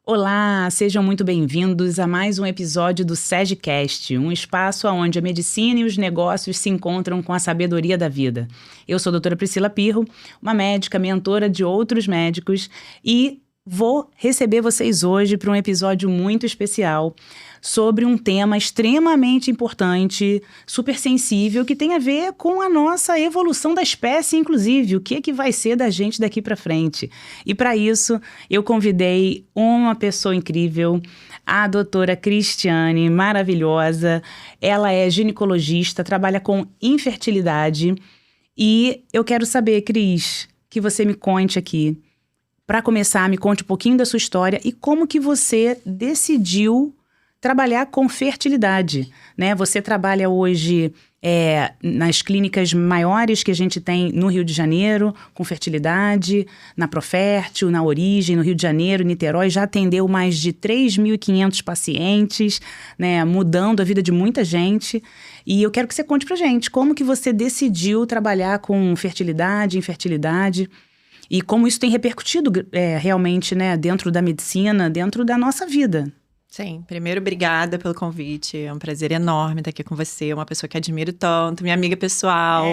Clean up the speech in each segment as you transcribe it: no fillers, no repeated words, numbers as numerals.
Olá, sejam muito bem-vindos a mais um episódio do SEGcast, um espaço onde a medicina e os negócios se encontram com a sabedoria da vida. Eu sou a doutora Priscila Pirro, uma médica, mentora de outros médicos, e vou receber vocês hoje para um episódio muito especial sobre um tema extremamente importante, super sensível, que tem a ver com a nossa evolução da espécie, inclusive, o que é que vai ser da gente daqui para frente. E para isso, eu convidei uma pessoa incrível, a doutora Cristiane, maravilhosa. Ela é ginecologista, trabalha com infertilidade. E eu quero saber, Cris, que você me conte aqui. Para começar, me conte um pouquinho da sua história e como que você decidiu trabalhar com fertilidade, né? Você trabalha hoje nas clínicas maiores que a gente tem no Rio de Janeiro, com fertilidade, na Profértil, na Origem, no Rio de Janeiro, Niterói, já atendeu mais de 3.500 pacientes, né? Mudando a vida de muita gente. E eu quero que você conte pra gente como que você decidiu trabalhar com fertilidade, infertilidade, e como isso tem repercutido realmente, né, dentro da medicina, dentro da nossa vida. Sim, primeiro, obrigada pelo convite. É um prazer enorme estar aqui com você. Uma pessoa que admiro tanto, minha amiga pessoal.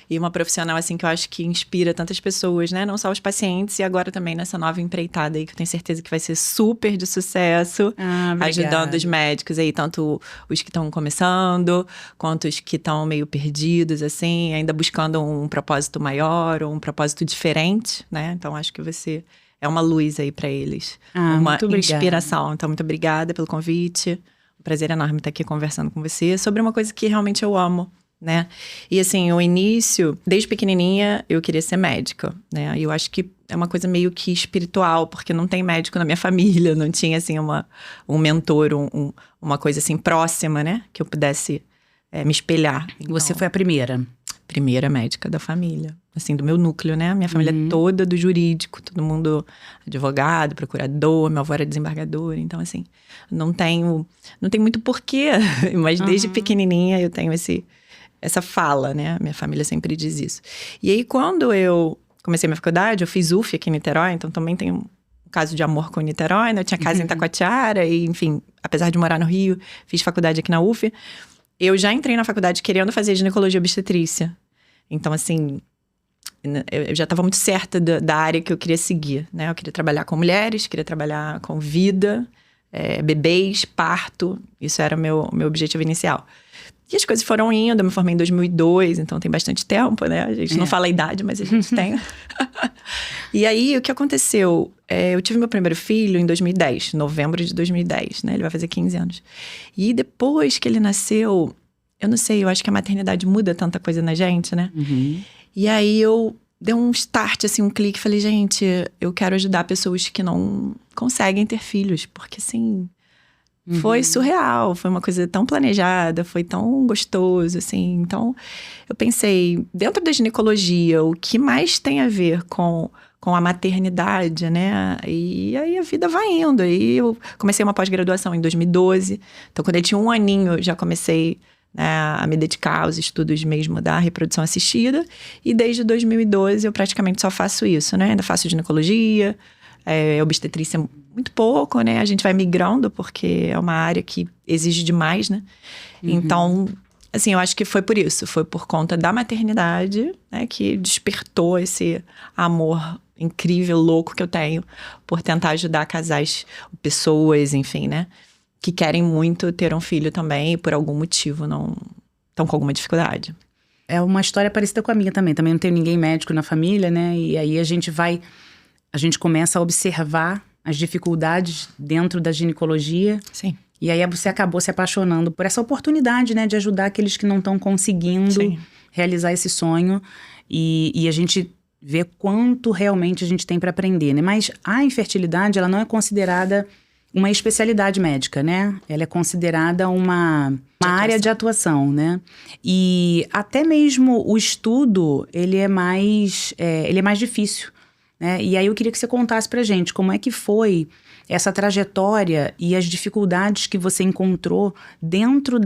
E uma profissional, assim, que eu acho que inspira tantas pessoas, né? Não só os pacientes, e agora também nessa nova empreitada aí, que eu tenho certeza que vai ser super de sucesso. Ajudando os médicos aí, tanto os que estão começando, quanto os que estão meio perdidos, assim, ainda buscando um propósito maior ou um propósito diferente, né? Então, acho que você é uma luz aí para eles. Uma inspiração. Então, muito obrigada pelo convite. Um prazer enorme estar aqui conversando com você sobre uma coisa que realmente eu amo, né? E assim, o início, desde pequenininha, eu queria ser médica, né? E eu acho que é uma coisa meio que espiritual, porque não tem médico na minha família, não tinha, assim, um mentor, uma coisa, assim, próxima, né? Que eu pudesse me espelhar. Então, você foi a primeira médica da família, assim, do meu núcleo, né? Minha família é toda do jurídico, todo mundo advogado, procurador, minha avó era desembargadora, então, assim, não tem muito porquê, mas desde pequenininha eu tenho essa fala, né? Minha família sempre diz isso. E aí, quando eu comecei minha faculdade, eu fiz UF aqui em Niterói, então também tem um caso de amor com Niterói, né? Eu tinha casa em Itacoatiara e, enfim, apesar de morar no Rio, fiz faculdade aqui na UF. Eu já entrei na faculdade querendo fazer ginecologia obstetrícia. Então, assim, eu já estava muito certa da área que eu queria seguir, né? Eu queria trabalhar com mulheres, queria trabalhar com vida, bebês, parto. Isso era o meu objetivo inicial. E as coisas foram indo, eu me formei em 2002, então tem bastante tempo, né? A gente não fala a idade, mas a gente tem. E aí, o que aconteceu? Eu tive meu primeiro filho em 2010, novembro de 2010, né? Ele vai fazer 15 anos. E depois que ele nasceu, eu não sei, eu acho que a maternidade muda tanta coisa na gente, né? E aí, eu dei um start, assim, um clique. Falei, gente, eu quero ajudar pessoas que não conseguem ter filhos. Porque, assim, foi surreal. Foi uma coisa tão planejada, foi tão gostoso, assim. Então, eu pensei, dentro da ginecologia, o que mais tem a ver com a maternidade, né? E aí a vida vai indo. Aí eu comecei uma pós-graduação em 2012. Então, quando eu tinha um aninho, eu já comecei, né, a me dedicar aos estudos mesmo da reprodução assistida. E desde 2012 eu praticamente só faço isso, né? Ainda faço ginecologia, obstetrícia muito pouco, né? A gente vai migrando porque é uma área que exige demais, né? Então, assim, eu acho que foi por isso. Foi por conta da maternidade, né, que despertou esse amor incrível, louco que eu tenho por tentar ajudar casais, pessoas, enfim, né? Que querem muito ter um filho também e por algum motivo não estão com alguma dificuldade. É uma história parecida com a minha também. Também não tenho ninguém médico na família, né? E aí a gente começa a observar as dificuldades dentro da ginecologia. Sim. E aí você acabou se apaixonando por essa oportunidade, né? De ajudar aqueles que não estão conseguindo realizar esse sonho. E a gente vê quanto realmente a gente tem para aprender, né? Mas a infertilidade, ela não é considerada uma especialidade médica, né? Ela é considerada uma área de atuação, né? E até mesmo o estudo, ele é mais difícil, né? E aí eu queria que você contasse pra gente como é que foi essa trajetória e as dificuldades que você encontrou dentro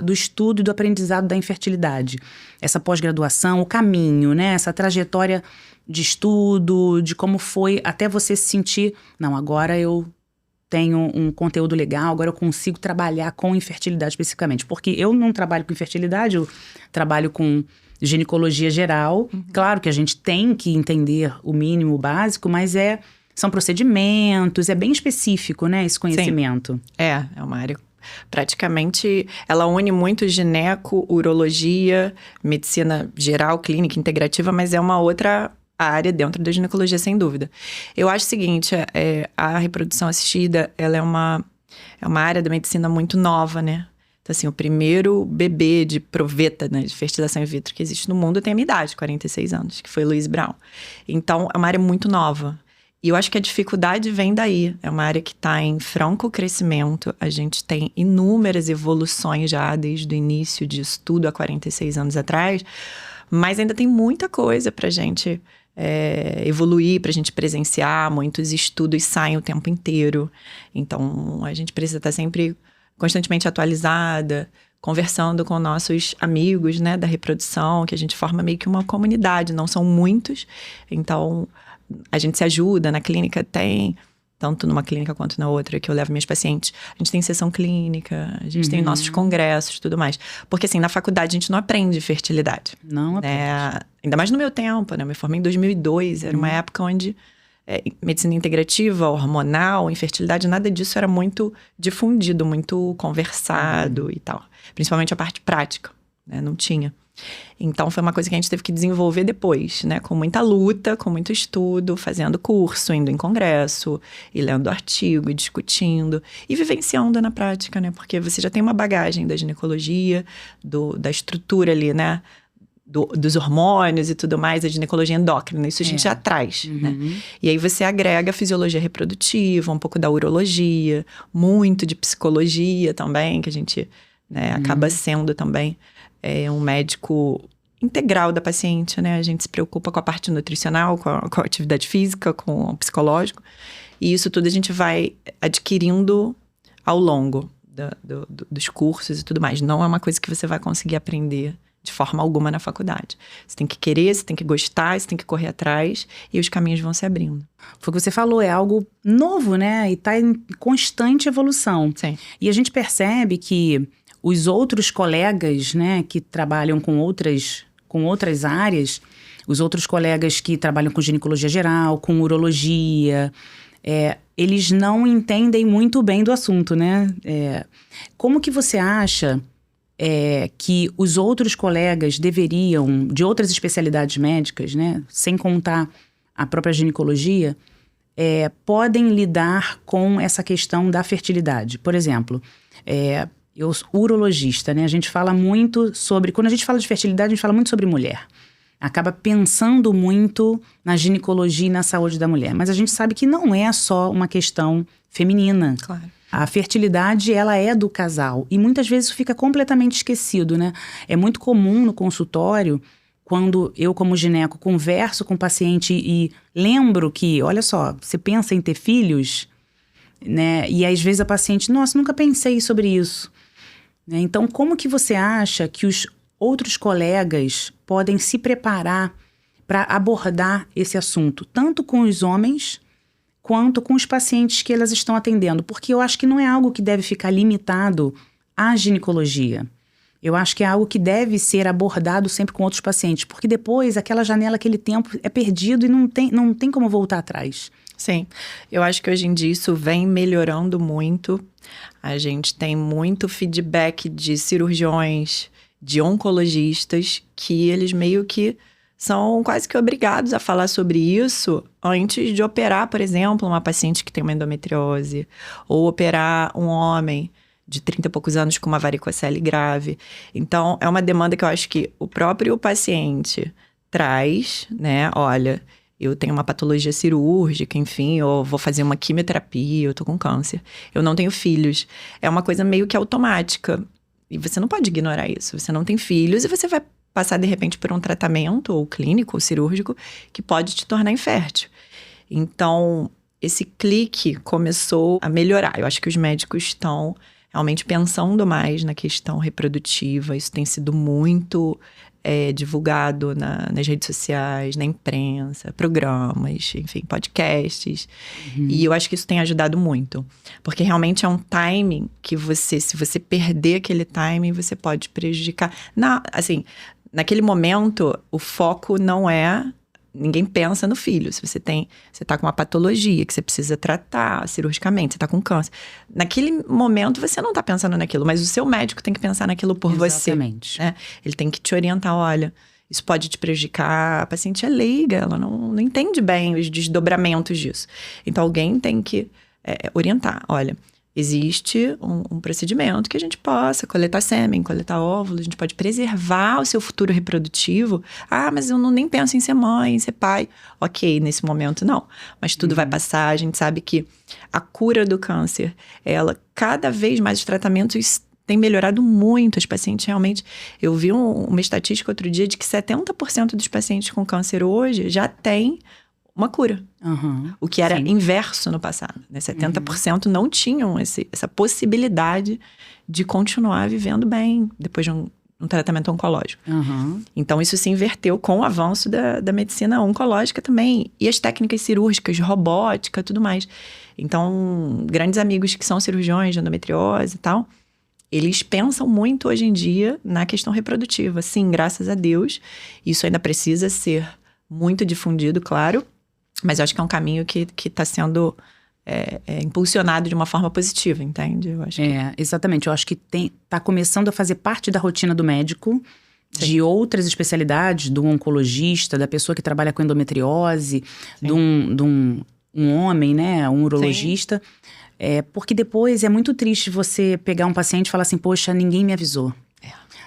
do estudo e do aprendizado da infertilidade. Essa pós-graduação, o caminho, né? Essa trajetória de estudo, de como foi até você se sentir, não, agora eu tenho um conteúdo legal, agora eu consigo trabalhar com infertilidade especificamente. Porque eu não trabalho com infertilidade, eu trabalho com ginecologia geral. Claro que a gente tem que entender o mínimo, o básico, mas são procedimentos, é bem específico, né, esse conhecimento. Sim. É uma área praticamente, ela une muito gineco, urologia, medicina geral, clínica, integrativa, mas é uma outra área dentro da ginecologia, sem dúvida. Eu acho o seguinte, a reprodução assistida, ela é uma área da medicina muito nova, né? Então, assim, o primeiro bebê de proveta, né, de fertilização in vitro que existe no mundo tem a minha idade, 46 anos, que foi Louise Brown. Então, é uma área muito nova. E eu acho que a dificuldade vem daí. É uma área que está em franco crescimento. A gente tem inúmeras evoluções já desde o início de estudo há 46 anos atrás, mas ainda tem muita coisa para a gente evoluir, para a gente presenciar. Muitos estudos saem o tempo inteiro. Então, a gente precisa estar sempre constantemente atualizada, conversando com nossos amigos, né, da reprodução, que a gente forma meio que uma comunidade, não são muitos. Então, a gente se ajuda, na clínica tem, tanto numa clínica quanto na outra, que eu levo minhas pacientes. A gente tem sessão clínica, a gente tem nossos congressos, tudo mais. Porque, assim, na faculdade a gente não aprende fertilidade. Não aprende. Ainda mais no meu tempo, né? Eu me formei em 2002, era uma época onde medicina integrativa, hormonal, infertilidade, nada disso era muito difundido, muito conversado e tal. Principalmente a parte prática, né? Não tinha. Então, foi uma coisa que a gente teve que desenvolver depois, né? Com muita luta, com muito estudo, fazendo curso, indo em congresso, e lendo artigo, e discutindo, e vivenciando na prática, né? Porque você já tem uma bagagem da ginecologia, da estrutura ali, né? Dos hormônios e tudo mais, a ginecologia endócrina, isso a gente já traz, né? E aí você agrega a fisiologia reprodutiva, um pouco da urologia, muito de psicologia também, que a gente, né, acaba sendo também um médico integral da paciente, né? A gente se preocupa com a parte nutricional, com a atividade física, com o psicológico, e isso tudo a gente vai adquirindo ao longo dos cursos e tudo mais. Não é uma coisa que você vai conseguir aprender de forma alguma na faculdade. Você tem que querer, você tem que gostar, você tem que correr atrás e os caminhos vão se abrindo. Foi o que você falou, é algo novo, né? E tá em constante evolução. Sim. E a gente percebe que os outros colegas, né, que trabalham com outras áreas, os outros colegas que trabalham com ginecologia geral, com urologia, eles não entendem muito bem do assunto, né? Como que você acha que os outros colegas deveriam, de outras especialidades médicas, né, sem contar a própria ginecologia, podem lidar com essa questão da fertilidade? Por exemplo, eu sou urologista, né? A gente fala muito sobre... Quando a gente fala de fertilidade, a gente fala muito sobre mulher. Acaba pensando muito na ginecologia e na saúde da mulher. Mas a gente sabe que não é só uma questão feminina. Claro. A fertilidade, ela é do casal. E muitas vezes isso fica completamente esquecido, né? É muito comum no consultório, quando eu, como gineco, converso com o paciente e lembro que, olha só, você pensa em ter filhos, né? E às vezes a paciente, nossa, nunca pensei sobre isso. Né? Então, como que você acha que os outros colegas podem se preparar para abordar esse assunto, tanto com os homens quanto com os pacientes que elas estão atendendo? Porque eu acho que não é algo que deve ficar limitado à ginecologia. Eu acho que é algo que deve ser abordado sempre com outros pacientes, porque depois aquela janela, aquele tempo é perdido e não tem como voltar atrás. Sim, eu acho que hoje em dia isso vem melhorando muito. A gente tem muito feedback de cirurgiões, de oncologistas, que eles meio que são quase que obrigados a falar sobre isso antes de operar, por exemplo, uma paciente que tem uma endometriose, ou operar um homem de 30 e poucos anos com uma varicocele grave. Então, é uma demanda que eu acho que o próprio paciente traz, né? Olha, eu tenho uma patologia cirúrgica, enfim, ou vou fazer uma quimioterapia, eu tô com câncer. Eu não tenho filhos. É uma coisa meio que automática. E você não pode ignorar isso. Você não tem filhos e você vai passar, de repente, por um tratamento, ou clínico, ou cirúrgico, que pode te tornar infértil. Então, esse clique começou a melhorar. Eu acho que os médicos estão realmente pensando mais na questão reprodutiva. Isso tem sido muito divulgado nas redes sociais, na imprensa, programas, enfim, podcasts. E eu acho que isso tem ajudado muito. Porque realmente é um timing que se você perder aquele timing, você pode prejudicar. Assim, naquele momento, o foco não é... Ninguém pensa no filho. Se você tá com uma patologia que você precisa tratar cirurgicamente, você tá com câncer. Naquele momento, você não tá pensando naquilo, mas o seu médico tem que pensar naquilo por Exatamente. você. Né? Ele tem que te orientar, olha, isso pode te prejudicar. A paciente é leiga, ela não entende bem os desdobramentos disso. Então, alguém tem que orientar. Olha, existe um procedimento que a gente possa coletar sêmen, coletar óvulos, a gente pode preservar o seu futuro reprodutivo. Ah, mas eu nem penso em ser mãe, em ser pai. Ok, nesse momento não. Mas tudo vai passar, a gente sabe que a cura do câncer, cada vez mais os tratamentos têm melhorado muito. Os pacientes realmente... Eu vi uma estatística outro dia de que 70% dos pacientes com câncer hoje já têm uma cura. O que era inverso no passado. Né? 70% não tinham essa possibilidade de continuar vivendo bem depois de um tratamento oncológico. Então, isso se inverteu com o avanço da medicina oncológica também. E as técnicas cirúrgicas, robótica, tudo mais. Então, grandes amigos que são cirurgiões de endometriose e tal, eles pensam muito hoje em dia na questão reprodutiva. Sim, graças a Deus. Isso ainda precisa ser muito difundido, claro. Mas eu acho que é um caminho que está sendo impulsionado de uma forma positiva, entende? Eu acho exatamente. Eu acho que está começando a fazer parte da rotina do médico, de outras especialidades, do oncologista, da pessoa que trabalha com endometriose, de um homem, né? Um urologista. Porque depois é muito triste você pegar um paciente e falar assim, poxa, ninguém me avisou.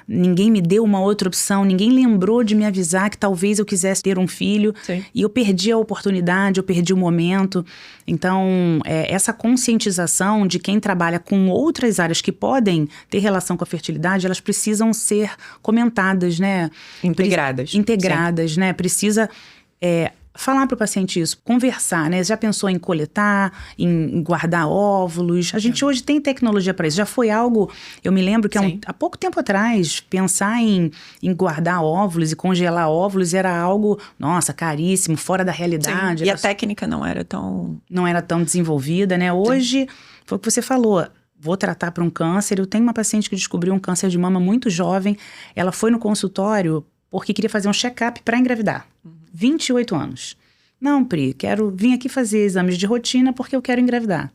Ninguém me deu uma outra opção, ninguém lembrou de me avisar que talvez eu quisesse ter um filho. E eu perdi a oportunidade, eu perdi o momento. Então, essa conscientização de quem trabalha com outras áreas que podem ter relação com a fertilidade, elas precisam ser comentadas, né? Integradas, né? Precisa... falar para o paciente isso, conversar, né? Já pensou em coletar, em guardar óvulos? A gente hoje tem tecnologia para isso. Já foi algo, eu me lembro que há pouco tempo atrás, pensar em guardar óvulos e congelar óvulos era algo, nossa, caríssimo, fora da realidade. E a técnica não era tão desenvolvida, né? Hoje, foi o que você falou, vou tratar para um câncer. Eu tenho uma paciente que descobriu um câncer de mama muito jovem. Ela foi no consultório porque queria fazer um check-up para engravidar. 28 anos. Não, Pri, vim aqui fazer exames de rotina porque eu quero engravidar.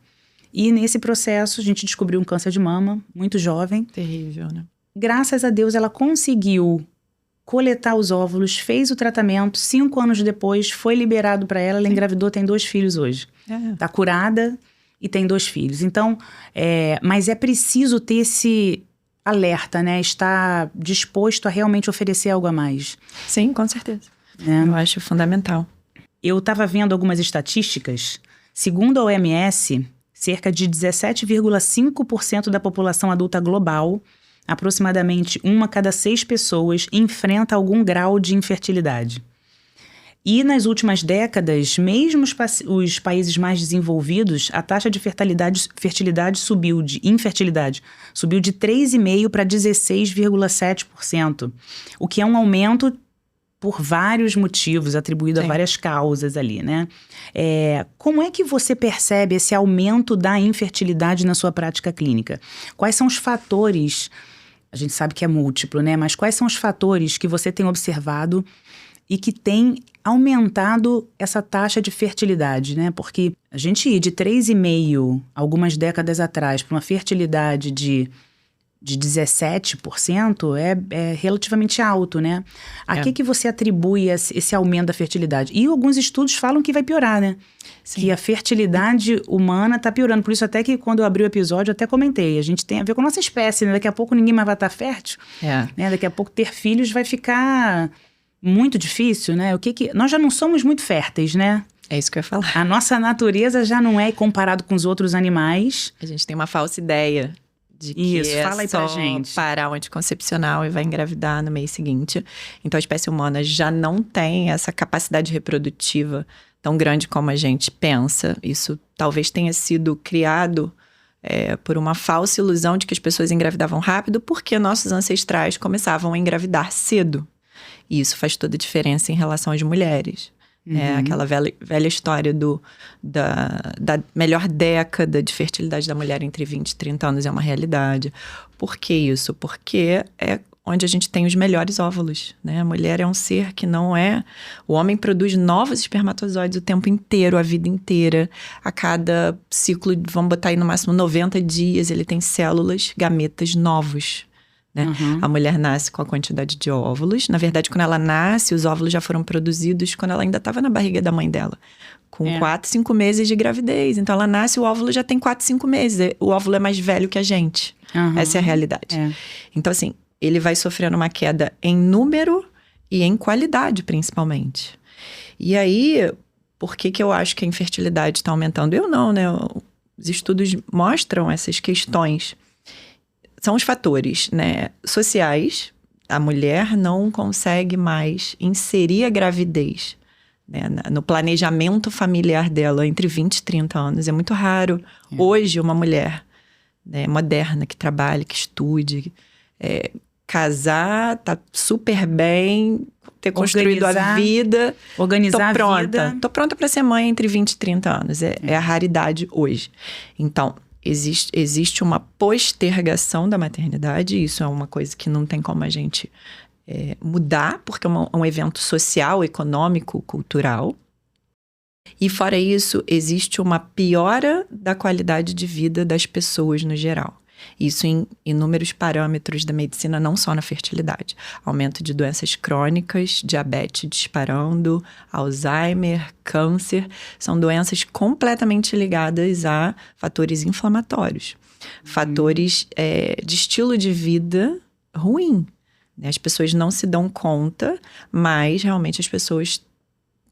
E nesse processo, a gente descobriu um câncer de mama, muito jovem. Terrível, né? Graças a Deus, ela conseguiu coletar os óvulos, fez o tratamento, 5 anos depois, foi liberado para ela, ela engravidou, tem 2 filhos hoje. Tá curada e tem 2 filhos. Então, mas é preciso ter esse alerta, né? Estar disposto a realmente oferecer algo a mais. Sim, com certeza. Eu acho fundamental. Eu estava vendo algumas estatísticas. Segundo a OMS, cerca de 17,5% da população adulta global, aproximadamente 1 a cada 6 pessoas, enfrenta algum grau de infertilidade. E nas últimas décadas, mesmo os países mais desenvolvidos, a taxa de infertilidade subiu de 3,5% para 16,7%, o que é um aumento por vários motivos, atribuído a várias causas ali, né? Como é que você percebe esse aumento da infertilidade na sua prática clínica? Quais são os fatores, a gente sabe que é múltiplo, né? Mas quais são os fatores que você tem observado e que tem aumentado essa taxa de fertilidade, né? Porque a gente ir de 3,5% algumas décadas atrás para uma fertilidade de 17% é relativamente alto, né? A que você atribui esse aumento da fertilidade? E alguns estudos falam que vai piorar, né? Que a fertilidade humana está piorando. Por isso até que quando eu abri o episódio, eu até comentei. A gente tem a ver com a nossa espécie, né? Daqui a pouco ninguém mais vai estar fértil. Né? Daqui a pouco ter filhos vai ficar muito difícil, né? Nós já não somos muito férteis, né? É isso que eu ia falar. A nossa natureza já não é comparado com os outros animais. A gente tem uma falsa ideia de que fala aí pra gente. Parar o anticoncepcional e vai engravidar no mês seguinte. Então, a espécie humana já não tem essa capacidade reprodutiva tão grande como a gente pensa. Isso talvez tenha sido criado por uma falsa ilusão de que as pessoas engravidavam rápido, porque nossos ancestrais começavam a engravidar cedo. E isso faz toda a diferença em relação às mulheres. Aquela velha história da melhor década de fertilidade da mulher entre 20 e 30 anos é uma realidade. Por que isso? Porque é onde a gente tem os melhores óvulos, né? A mulher é um ser que não é... O homem produz novos espermatozoides o tempo inteiro, a vida inteira. A cada ciclo, vamos botar aí no máximo 90 dias, ele tem células, gametas novos. Né? A mulher nasce com a quantidade de óvulos. Na verdade, quando ela nasce, os óvulos já foram produzidos quando ela ainda estava na barriga da mãe dela. Com 4, 5 meses de gravidez. Então, ela nasce, o óvulo já tem 4, 5 meses. O óvulo é mais velho que a gente. Essa é a realidade. Então, assim, ele vai sofrendo uma queda em número e em qualidade, principalmente. E aí, por que eu acho que a infertilidade está aumentando? Eu não, né? Os estudos mostram essas questões. São os fatores, né, sociais. A mulher não consegue mais inserir a gravidez, né, no planejamento familiar dela entre 20 e 30 anos. É muito raro. Hoje, uma mulher, né, moderna, que trabalhe, que estude, casar, tá super bem, ter construído a vida. Organizar a vida. Tô pronta para ser mãe entre 20 e 30 anos. É a raridade hoje. Então, existe uma postergação da maternidade. Isso é uma coisa que não tem como a gente mudar, porque é um evento social, econômico, cultural. E fora isso, existe uma piora da qualidade de vida das pessoas no geral. Isso em inúmeros parâmetros da medicina, não só na fertilidade. Aumento de doenças crônicas, diabetes disparando, Alzheimer, câncer. São doenças completamente ligadas a fatores inflamatórios. Fatores de estilo de vida ruim. As pessoas não se dão conta, mas realmente as pessoas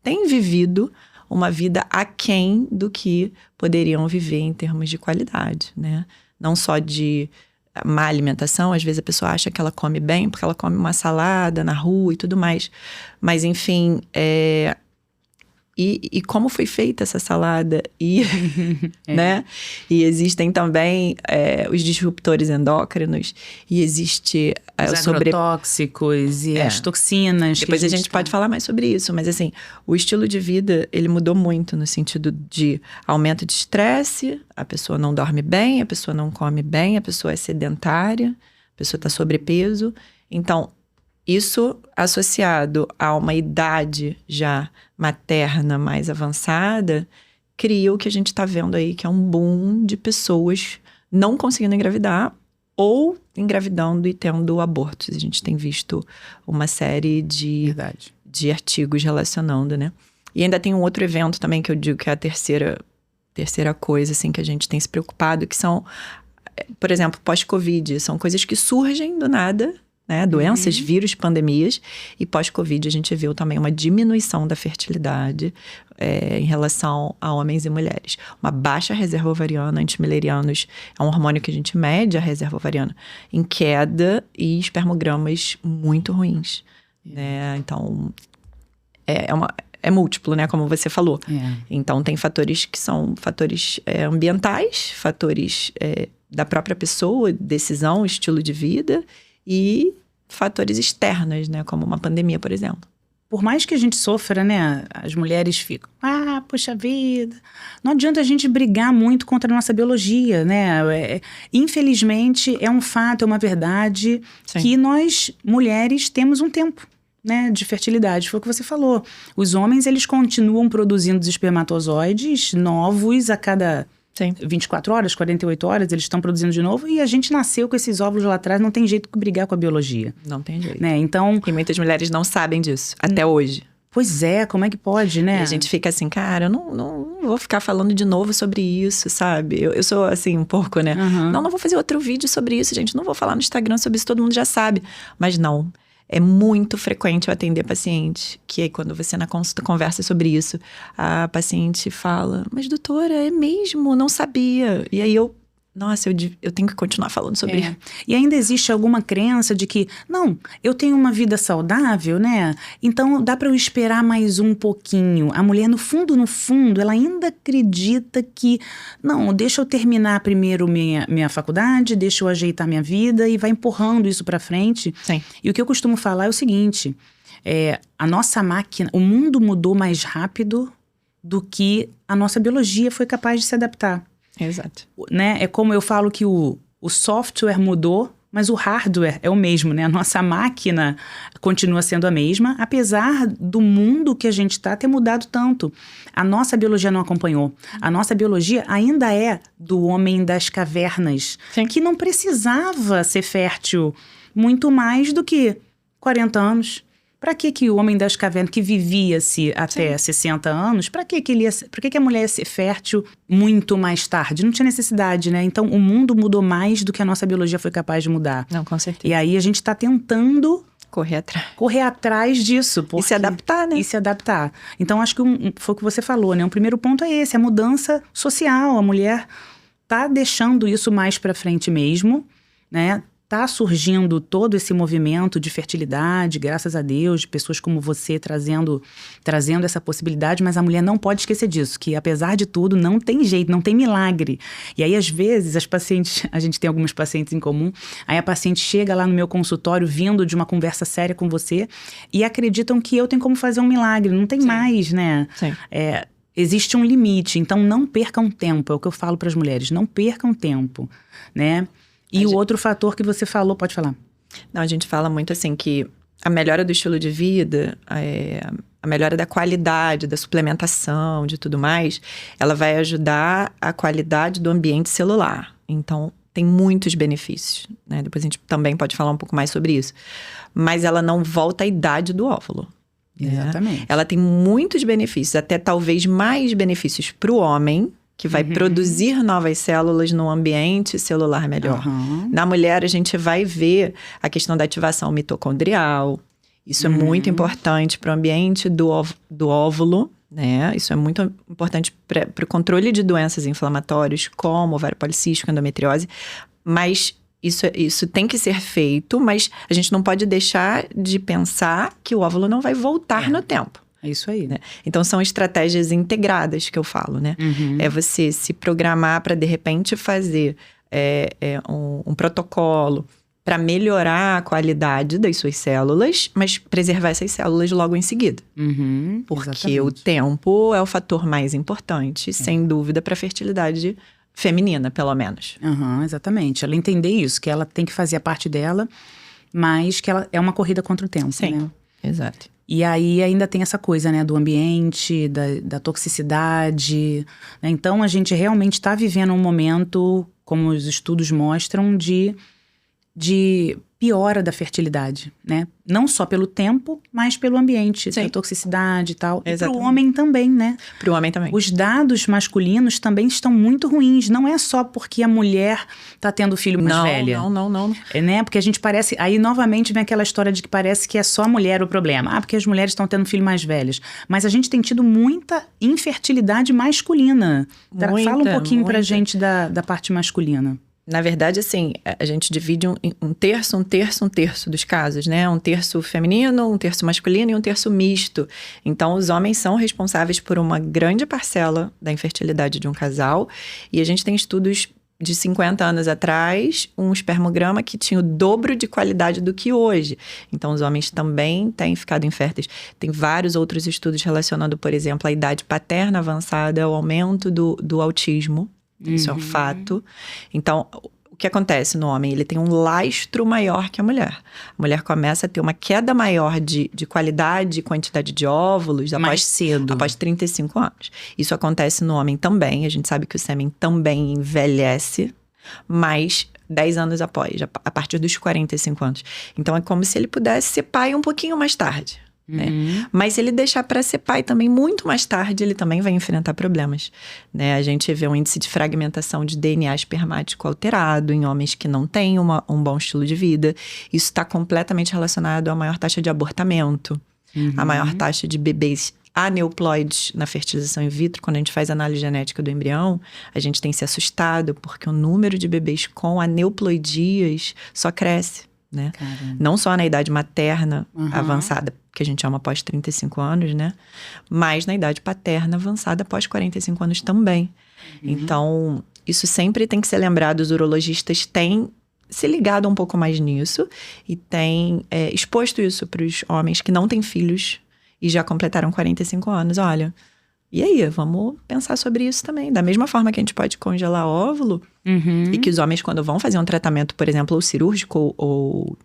têm vivido uma vida aquém do que poderiam viver em termos de qualidade, né? Não só de má alimentação, às vezes a pessoa acha que ela come bem porque ela come uma salada na rua e tudo mais. Mas, enfim, e como foi feita essa salada? Né? E existem também os disruptores endócrinos, e existe os agrotóxicos e as toxinas. Depois a gente pode falar mais sobre isso, mas assim, o estilo de vida, ele mudou muito no sentido de aumento de estresse, a pessoa não dorme bem, a pessoa não come bem, a pessoa é sedentária, a pessoa está sobrepeso. Então, isso associado a uma idade já materna mais avançada, cria o que a gente está vendo aí, que é um boom de pessoas não conseguindo engravidar ou engravidando e tendo abortos. A gente tem visto uma série de artigos relacionando, né? E ainda tem um outro evento também que eu digo que é a terceira coisa assim, que a gente tem se preocupado, que são, por exemplo, pós-Covid. São coisas que surgem do nada, né? Doenças, vírus, pandemias. E pós-Covid a gente viu também uma diminuição da fertilidade em relação a homens e mulheres. Uma baixa reserva ovariana, antimilerianos, é um hormônio que a gente mede, a reserva ovariana, em queda, e espermogramas muito ruins. Né? Então, é múltiplo, né? Como você falou. Então, tem fatores que são fatores ambientais, fatores da própria pessoa, decisão, estilo de vida, e fatores externos, né? Como uma pandemia, por exemplo. Por mais que a gente sofra, né? As mulheres ficam, poxa vida. Não adianta a gente brigar muito contra a nossa biologia, né? Infelizmente, é um fato, é uma verdade. Sim. Que nós, mulheres, temos um tempo, né, de fertilidade. Foi o que você falou. Os homens, eles continuam produzindo os espermatozoides novos a cada... Sim. 24 horas, 48 horas, eles estão produzindo de novo, e a gente nasceu com esses óvulos lá atrás, não tem jeito de brigar com a biologia. Não tem jeito. Né? Então, e muitas mulheres não sabem disso, até hoje. Pois é, como é que pode, né? E a gente fica assim, cara, eu não vou ficar falando de novo sobre isso, sabe? Eu sou assim, um pouco, né? Não vou fazer outro vídeo sobre isso, gente, não vou falar no Instagram sobre isso, todo mundo já sabe. Mas não. É muito frequente eu atender paciente, que aí quando você na consulta conversa sobre isso, a paciente fala, mas doutora, é mesmo? Não sabia. E aí eu nossa, eu tenho que continuar falando sobre. E ainda existe alguma crença de que, não, eu tenho uma vida saudável, né? Então dá para eu esperar mais um pouquinho. A mulher, no fundo, ela ainda acredita que, não, deixa eu terminar primeiro minha faculdade, deixa eu ajeitar minha vida e vai empurrando isso para frente. Sim. E o que eu costumo falar é o seguinte, a nossa máquina, o mundo mudou mais rápido do que a nossa biologia foi capaz de se adaptar. Exato. Né? É como eu falo que o software mudou, mas o hardware é o mesmo, né? A nossa máquina continua sendo a mesma, apesar do mundo que a gente está ter mudado tanto. A nossa biologia não acompanhou. A nossa biologia ainda é do homem das cavernas, Sim. que não precisava ser fértil muito mais do que 40 anos. Para que o homem das cavernas, que vivia-se até 60 anos, para que a mulher ia ser fértil muito mais tarde? Não tinha necessidade, né? Então, o mundo mudou mais do que a nossa biologia foi capaz de mudar. Não, com certeza. E aí, a gente está tentando correr atrás disso. E se adaptar, né? E se adaptar. Então, acho que foi o que você falou, né? O primeiro ponto é esse, a mudança social. A mulher tá deixando isso mais para frente mesmo, né? Está surgindo todo esse movimento de fertilidade, graças a Deus, de pessoas como você trazendo essa possibilidade, mas a mulher não pode esquecer disso, que apesar de tudo, não tem jeito, não tem milagre. E aí, às vezes, as pacientes, a gente tem algumas pacientes em comum, aí a paciente chega lá no meu consultório, vindo de uma conversa séria com você, e acreditam que eu tenho como fazer um milagre, não tem mais, né? Sim. Existe um limite, então não percam tempo, é o que eu falo para as mulheres, não percam tempo, né? E o outro fator que você falou, pode falar. Não, a gente fala muito assim que a melhora do estilo de vida, a melhora da qualidade, da suplementação, de tudo mais, ela vai ajudar a qualidade do ambiente celular. Então, tem muitos benefícios, né? Depois a gente também pode falar um pouco mais sobre isso. Mas ela não volta à idade do óvulo. Exatamente. Né? Ela tem muitos benefícios, até talvez mais benefícios para o homem, que vai produzir novas células num ambiente celular melhor. Na mulher, a gente vai ver a questão da ativação mitocondrial. Isso é muito importante para o ambiente do óvulo, né? Isso é muito importante para o controle de doenças inflamatórias, como ovário policístico, endometriose. Mas isso tem que ser feito, mas a gente não pode deixar de pensar que o óvulo não vai voltar no tempo. É isso aí. Né? Então, são estratégias integradas que eu falo, né? É você se programar para, de repente, fazer um protocolo para melhorar a qualidade das suas células, mas preservar essas células logo em seguida. Porque exatamente. O tempo é o fator mais importante, sem dúvida, para a fertilidade feminina, pelo menos. Exatamente. Ela entender isso, que ela tem que fazer a parte dela, mas que ela é uma corrida contra o tempo. Sim, né? Exato. E aí ainda tem essa coisa, né, do ambiente, da toxicidade, né? Então a gente realmente está vivendo um momento, como os estudos mostram, de piora da fertilidade, né? Não só pelo tempo, mas pelo ambiente, da toxicidade e tal. Exatamente. E para o homem também, né? Para o homem também. Os dados masculinos também estão muito ruins. Não é só porque a mulher está tendo filho mais velha. Não. Né? Porque a gente parece... Aí, novamente, vem aquela história de que parece que é só a mulher o problema. Porque as mulheres estão tendo filho mais velhas. Mas a gente tem tido muita infertilidade masculina. Fala um pouquinho pra gente da parte masculina. Na verdade, assim, a gente divide um terço dos casos, né? Um terço feminino, um terço masculino e um terço misto. Então, os homens são responsáveis por uma grande parcela da infertilidade de um casal. E a gente tem estudos de 50 anos atrás, um espermograma que tinha o dobro de qualidade do que hoje. Então, os homens também têm ficado inférteis. Tem vários outros estudos relacionando, por exemplo, a idade paterna avançada, o aumento do autismo. Isso é um fato. Então, o que acontece no homem? Ele tem um lastro maior que a mulher. A mulher começa a ter uma queda maior de qualidade e quantidade de óvulos mais cedo. Após 35 anos. Isso acontece no homem também. A gente sabe que o sêmen também envelhece, mas 10 anos após, a partir dos 45 anos. Então, é como se ele pudesse ser pai um pouquinho mais tarde. Né? Mas se ele deixar para ser pai também muito mais tarde, ele também vai enfrentar problemas, né? A gente vê um índice de fragmentação de DNA espermático alterado em homens que não têm um bom estilo de vida. Isso está completamente relacionado à maior taxa de abortamento, a maior taxa de bebês aneuploides na fertilização in vitro, quando a gente faz análise genética do embrião, a gente tem se assustado porque o número de bebês com aneuploidias só cresce, né? Caramba. Não só na idade materna avançada, que a gente chama após 35 anos, né? Mas na idade paterna avançada após 45 anos também. Então, isso sempre tem que ser lembrado. Os urologistas têm se ligado um pouco mais nisso e têm exposto isso para os homens que não têm filhos e já completaram 45 anos. Olha, e aí, vamos pensar sobre isso também. Da mesma forma que a gente pode congelar óvulo, e que os homens, quando vão fazer um tratamento, por exemplo, ou cirúrgico ou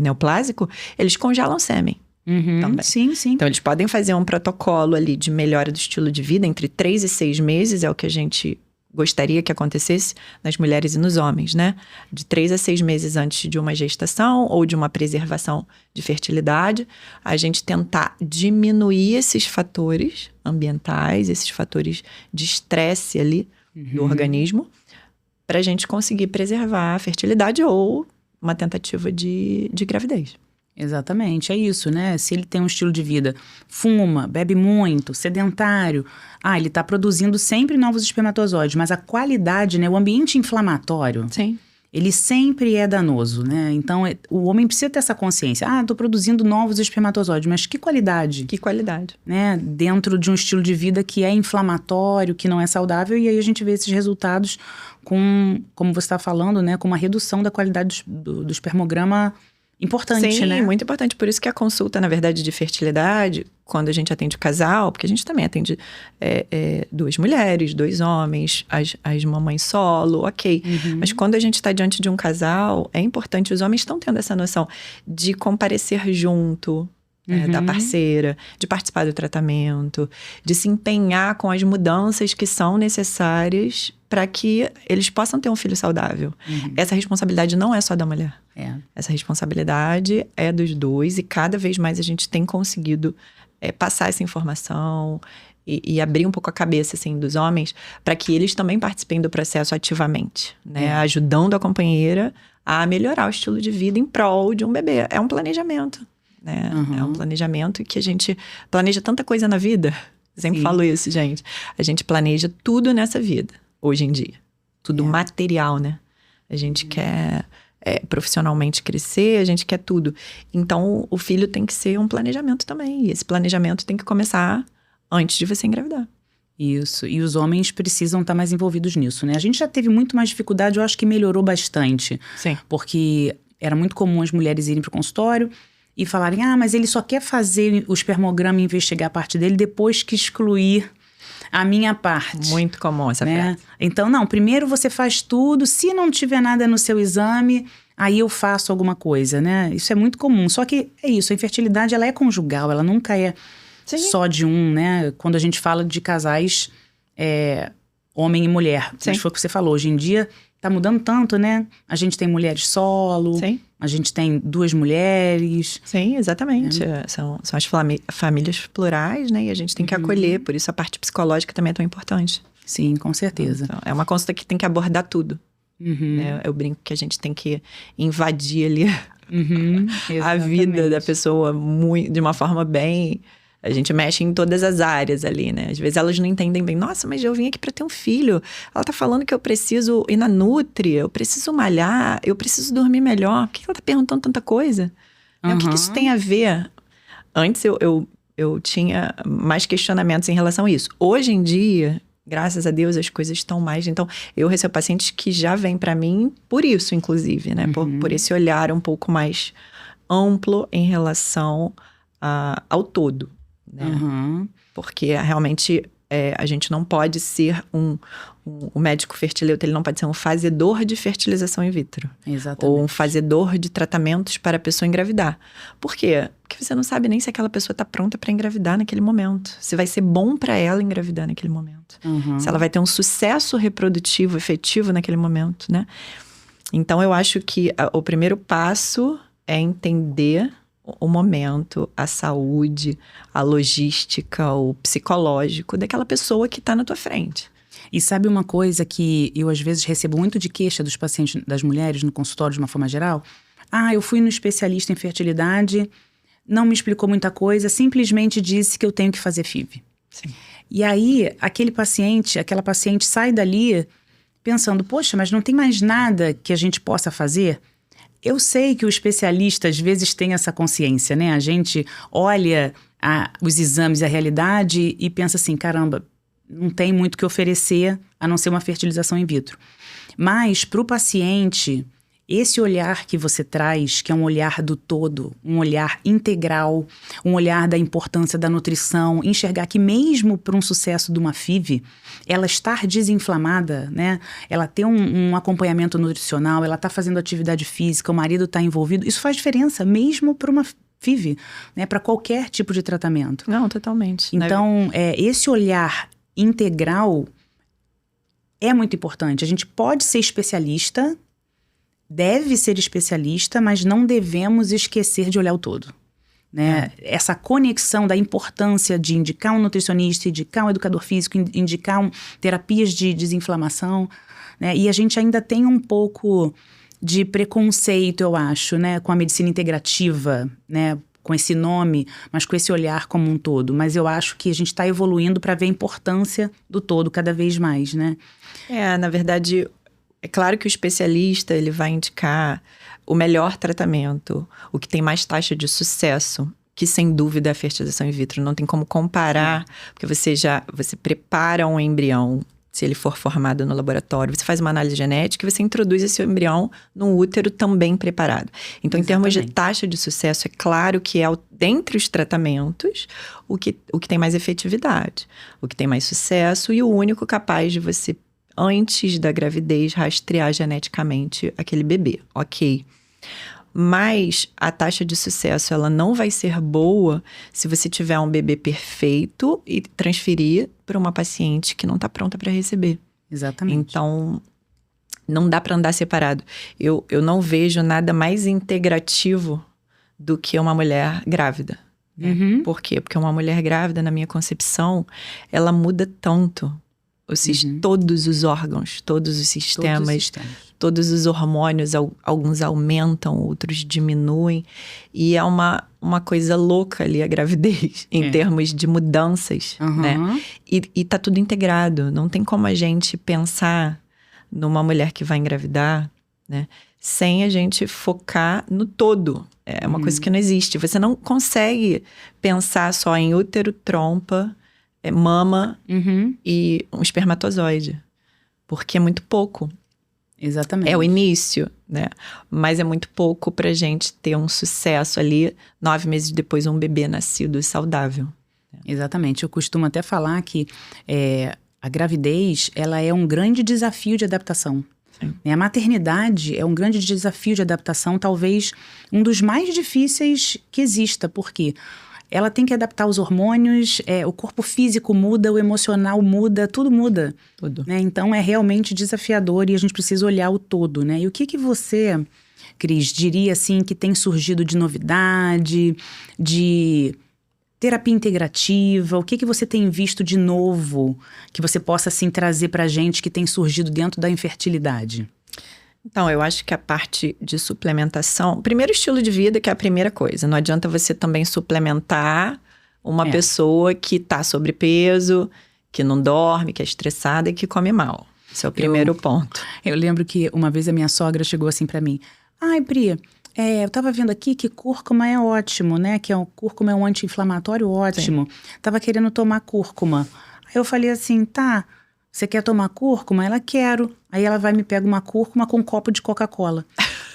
neoplásico, eles congelam sêmen. Também. Sim, sim. Então, eles podem fazer um protocolo ali de melhora do estilo de vida entre 3 e 6 meses, é o que a gente gostaria que acontecesse nas mulheres e nos homens, né? De 3 a 6 meses antes de uma gestação ou de uma preservação de fertilidade, a gente tentar diminuir esses fatores ambientais, esses fatores de estresse ali do organismo, para a gente conseguir preservar a fertilidade ou uma tentativa de gravidez. Exatamente, é isso, né? Se ele tem um estilo de vida, fuma, bebe muito, sedentário, ele tá produzindo sempre novos espermatozoides, mas a qualidade, né? O ambiente inflamatório, Sim. ele sempre é danoso, né? Então, o homem precisa ter essa consciência. Tô produzindo novos espermatozoides, mas que qualidade? Que qualidade. Né? Dentro de um estilo de vida que é inflamatório, que não é saudável, e aí a gente vê esses resultados com, como você está falando, né? Com uma redução da qualidade do espermograma importante, Sim, né? muito importante. Por isso que a consulta, na verdade, de fertilidade, quando a gente atende o casal, porque a gente também atende 2 mulheres, 2 homens, as mamães solo, ok. Mas quando a gente está diante de um casal, é importante, os homens estão tendo essa noção de comparecer junto da parceira, de participar do tratamento, de se empenhar com as mudanças que são necessárias para que eles possam ter um filho saudável. Essa responsabilidade não é só da mulher. Essa responsabilidade é dos dois e cada vez mais a gente tem conseguido passar essa informação e abrir um pouco a cabeça assim, dos homens para que eles também participem do processo ativamente, né? Ajudando a companheira a melhorar o estilo de vida em prol de um bebê. É um planejamento, né? É um planejamento que a gente planeja tanta coisa na vida. Sempre falo isso, gente. A gente planeja tudo nessa vida, hoje em dia. Tudo material, né? A gente quer profissionalmente crescer, a gente quer tudo. Então, o filho tem que ser um planejamento também. E esse planejamento tem que começar antes de você engravidar. Isso. E os homens precisam estar mais envolvidos nisso, né? A gente já teve muito mais dificuldade, eu acho que melhorou bastante. Sim. Porque era muito comum as mulheres irem para o consultório e falarem, mas ele só quer fazer o espermograma e investigar a parte dele depois que excluir a minha parte. Muito comum essa frase. Então, não, primeiro você faz tudo, se não tiver nada no seu exame, aí eu faço alguma coisa, né? Isso é muito comum, só que é isso, a infertilidade ela é conjugal, ela nunca é só de um, né? Quando a gente fala de casais, homem e mulher, mas foi o que você falou, hoje em dia tá mudando tanto, né? A gente tem mulheres solo, a gente tem 2 mulheres. Sim, exatamente. São as famílias plurais, né? E a gente tem que acolher, por isso a parte psicológica também é tão importante. Sim, com certeza. Então, é uma consulta que tem que abordar tudo. Né? Eu brinco que a gente tem que invadir ali a vida da pessoa de uma forma bem... A gente mexe em todas as áreas ali, né? Às vezes elas não entendem bem. Nossa, mas eu vim aqui pra ter um filho. Ela tá falando que eu preciso ir na Nutri, eu preciso malhar, eu preciso dormir melhor. Por que ela tá perguntando tanta coisa? O que isso tem a ver? Antes eu tinha mais questionamentos em relação a isso. Hoje em dia, graças a Deus, as coisas estão mais... Então, eu recebo pacientes que já vêm pra mim por isso, inclusive, né? Por esse olhar um pouco mais amplo em relação ao todo. Né? Porque realmente a gente não pode ser o médico fertileuta, ele não pode ser um fazedor de fertilização in vitro. Exatamente. Ou um fazedor de tratamentos para a pessoa engravidar. Por quê? Porque você não sabe nem se aquela pessoa está pronta para engravidar naquele momento. Se vai ser bom para ela engravidar naquele momento. Se ela vai ter um sucesso reprodutivo efetivo naquele momento, né? Então, eu acho que o primeiro passo é entender o momento, a saúde, a logística, o psicológico daquela pessoa que está na tua frente. E sabe uma coisa que eu às vezes recebo muito de queixa dos pacientes, das mulheres no consultório de uma forma geral? Eu fui no especialista em fertilidade, não me explicou muita coisa, simplesmente disse que eu tenho que fazer FIV. Sim. E aí, aquela paciente sai dali pensando, poxa, mas não tem mais nada que a gente possa fazer? Eu sei que o especialista às vezes tem essa consciência, né? A gente olha os exames e a realidade e pensa assim, caramba, não tem muito o que oferecer a não ser uma fertilização in vitro. Mas para o paciente, esse olhar que você traz, que é um olhar do todo, um olhar integral, um olhar da importância da nutrição, enxergar que mesmo para um sucesso de uma FIV, ela estar desinflamada, né? Ela ter um acompanhamento nutricional, ela está fazendo atividade física, o marido está envolvido, isso faz diferença mesmo para uma FIV, né? Para qualquer tipo de tratamento. Não, totalmente. Então, esse olhar integral é muito importante. A gente pode ser especialista, deve ser especialista, mas não devemos esquecer de olhar o todo, né? Essa conexão da importância de indicar um nutricionista, indicar um educador físico, indicar terapias de desinflamação, né? E a gente ainda tem um pouco de preconceito, eu acho, né? Com a medicina integrativa, né? Com esse nome, mas com esse olhar como um todo. Mas eu acho que a gente está evoluindo para ver a importância do todo cada vez mais, né? Na verdade, é claro que o especialista ele vai indicar o melhor tratamento, o que tem mais taxa de sucesso, que sem dúvida é a fertilização in vitro. Não tem como comparar, porque você prepara um embrião, se ele for formado no laboratório, você faz uma análise genética e você introduz esse embrião num útero também preparado. Então, em termos de taxa de sucesso, é claro que dentre os tratamentos, o que tem mais efetividade, o que tem mais sucesso e o único capaz de você, antes da gravidez, rastrear geneticamente aquele bebê, ok. Mas a taxa de sucesso, ela não vai ser boa se você tiver um bebê perfeito e transferir para uma paciente que não está pronta para receber. Exatamente. Então, não dá para andar separado. Eu não vejo nada mais integrativo do que uma mulher grávida. Né? Uhum. Por quê? Porque uma mulher grávida, na minha concepção, ela muda tanto. Todos os órgãos, todos os sistemas, todos os hormônios, alguns aumentam, outros diminuem. E é uma coisa louca ali a gravidez, em termos de mudanças, né? E tá tudo integrado. Não tem como a gente pensar numa mulher que vai engravidar, né? Sem a gente focar no todo. É uma coisa que não existe. Você não consegue pensar só em útero, trompa, mama e um espermatozoide. Porque é muito pouco. Exatamente. É o início, né? Mas é muito pouco pra gente ter um sucesso ali, 9 meses depois, um bebê nascido saudável. Exatamente. Eu costumo até falar que a gravidez, ela é um grande desafio de adaptação. Sim. A maternidade é um grande desafio de adaptação, talvez um dos mais difíceis que exista. Por quê? Ela tem que adaptar os hormônios, o corpo físico muda, o emocional muda, tudo muda. Tudo. Né? Então, é realmente desafiador e a gente precisa olhar o todo, né? E o que você, Cris, diria, assim, que tem surgido de novidade, de terapia integrativa? O que você tem visto de novo que você possa, assim, trazer pra gente que tem surgido dentro da infertilidade? Então, eu acho que a parte de suplementação... Primeiro, estilo de vida, que é a primeira coisa. Não adianta você também suplementar uma pessoa que tá sobrepeso, que não dorme, que é estressada e que come mal. Esse é o primeiro ponto. Eu lembro que uma vez a minha sogra chegou assim pra mim. Ai, Pri, eu tava vendo aqui que cúrcuma é ótimo, né? Que cúrcuma é um anti-inflamatório ótimo. Sim. Tava querendo tomar cúrcuma. Aí eu falei assim, tá... Você quer tomar cúrcuma? Ela, quero. Aí ela vai e me pega uma cúrcuma com um copo de Coca-Cola.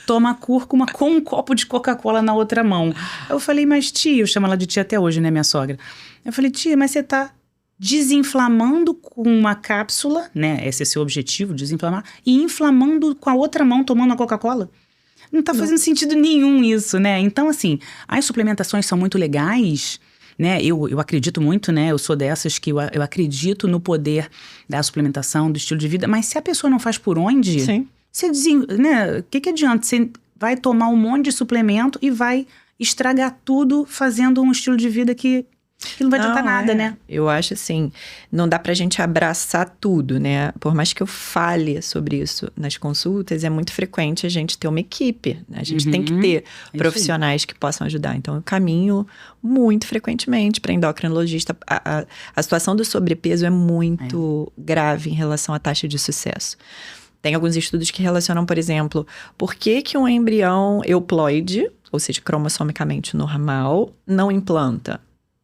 Toma a cúrcuma com um copo de Coca-Cola na outra mão. Eu falei, mas tia, eu chamo ela de tia até hoje, né, minha sogra? Eu falei, tia, mas você tá desinflamando com uma cápsula, né? Esse é seu objetivo, desinflamar. E inflamando com a outra mão, tomando a Coca-Cola? Não tá fazendo sentido nenhum isso, né? Então, assim, as suplementações são muito legais... Né? Eu acredito muito, né? Eu sou dessas que eu acredito no poder da suplementação, do estilo de vida. Mas se a pessoa não faz por onde, sim, né? O que adianta? Você vai tomar um monte de suplemento e vai estragar tudo fazendo um estilo de vida que que não vai adiantar nada, né? Eu acho assim, não dá pra gente abraçar tudo, né? Por mais que eu fale sobre isso nas consultas, é muito frequente a gente ter uma equipe, né? A gente tem que ter profissionais que possam ajudar. Então, eu caminho muito frequentemente para endocrinologista. A situação do sobrepeso é muito grave em relação à taxa de sucesso. Tem alguns estudos que relacionam, por exemplo, por que um embrião euploide, ou seja, cromossomicamente normal, não implanta?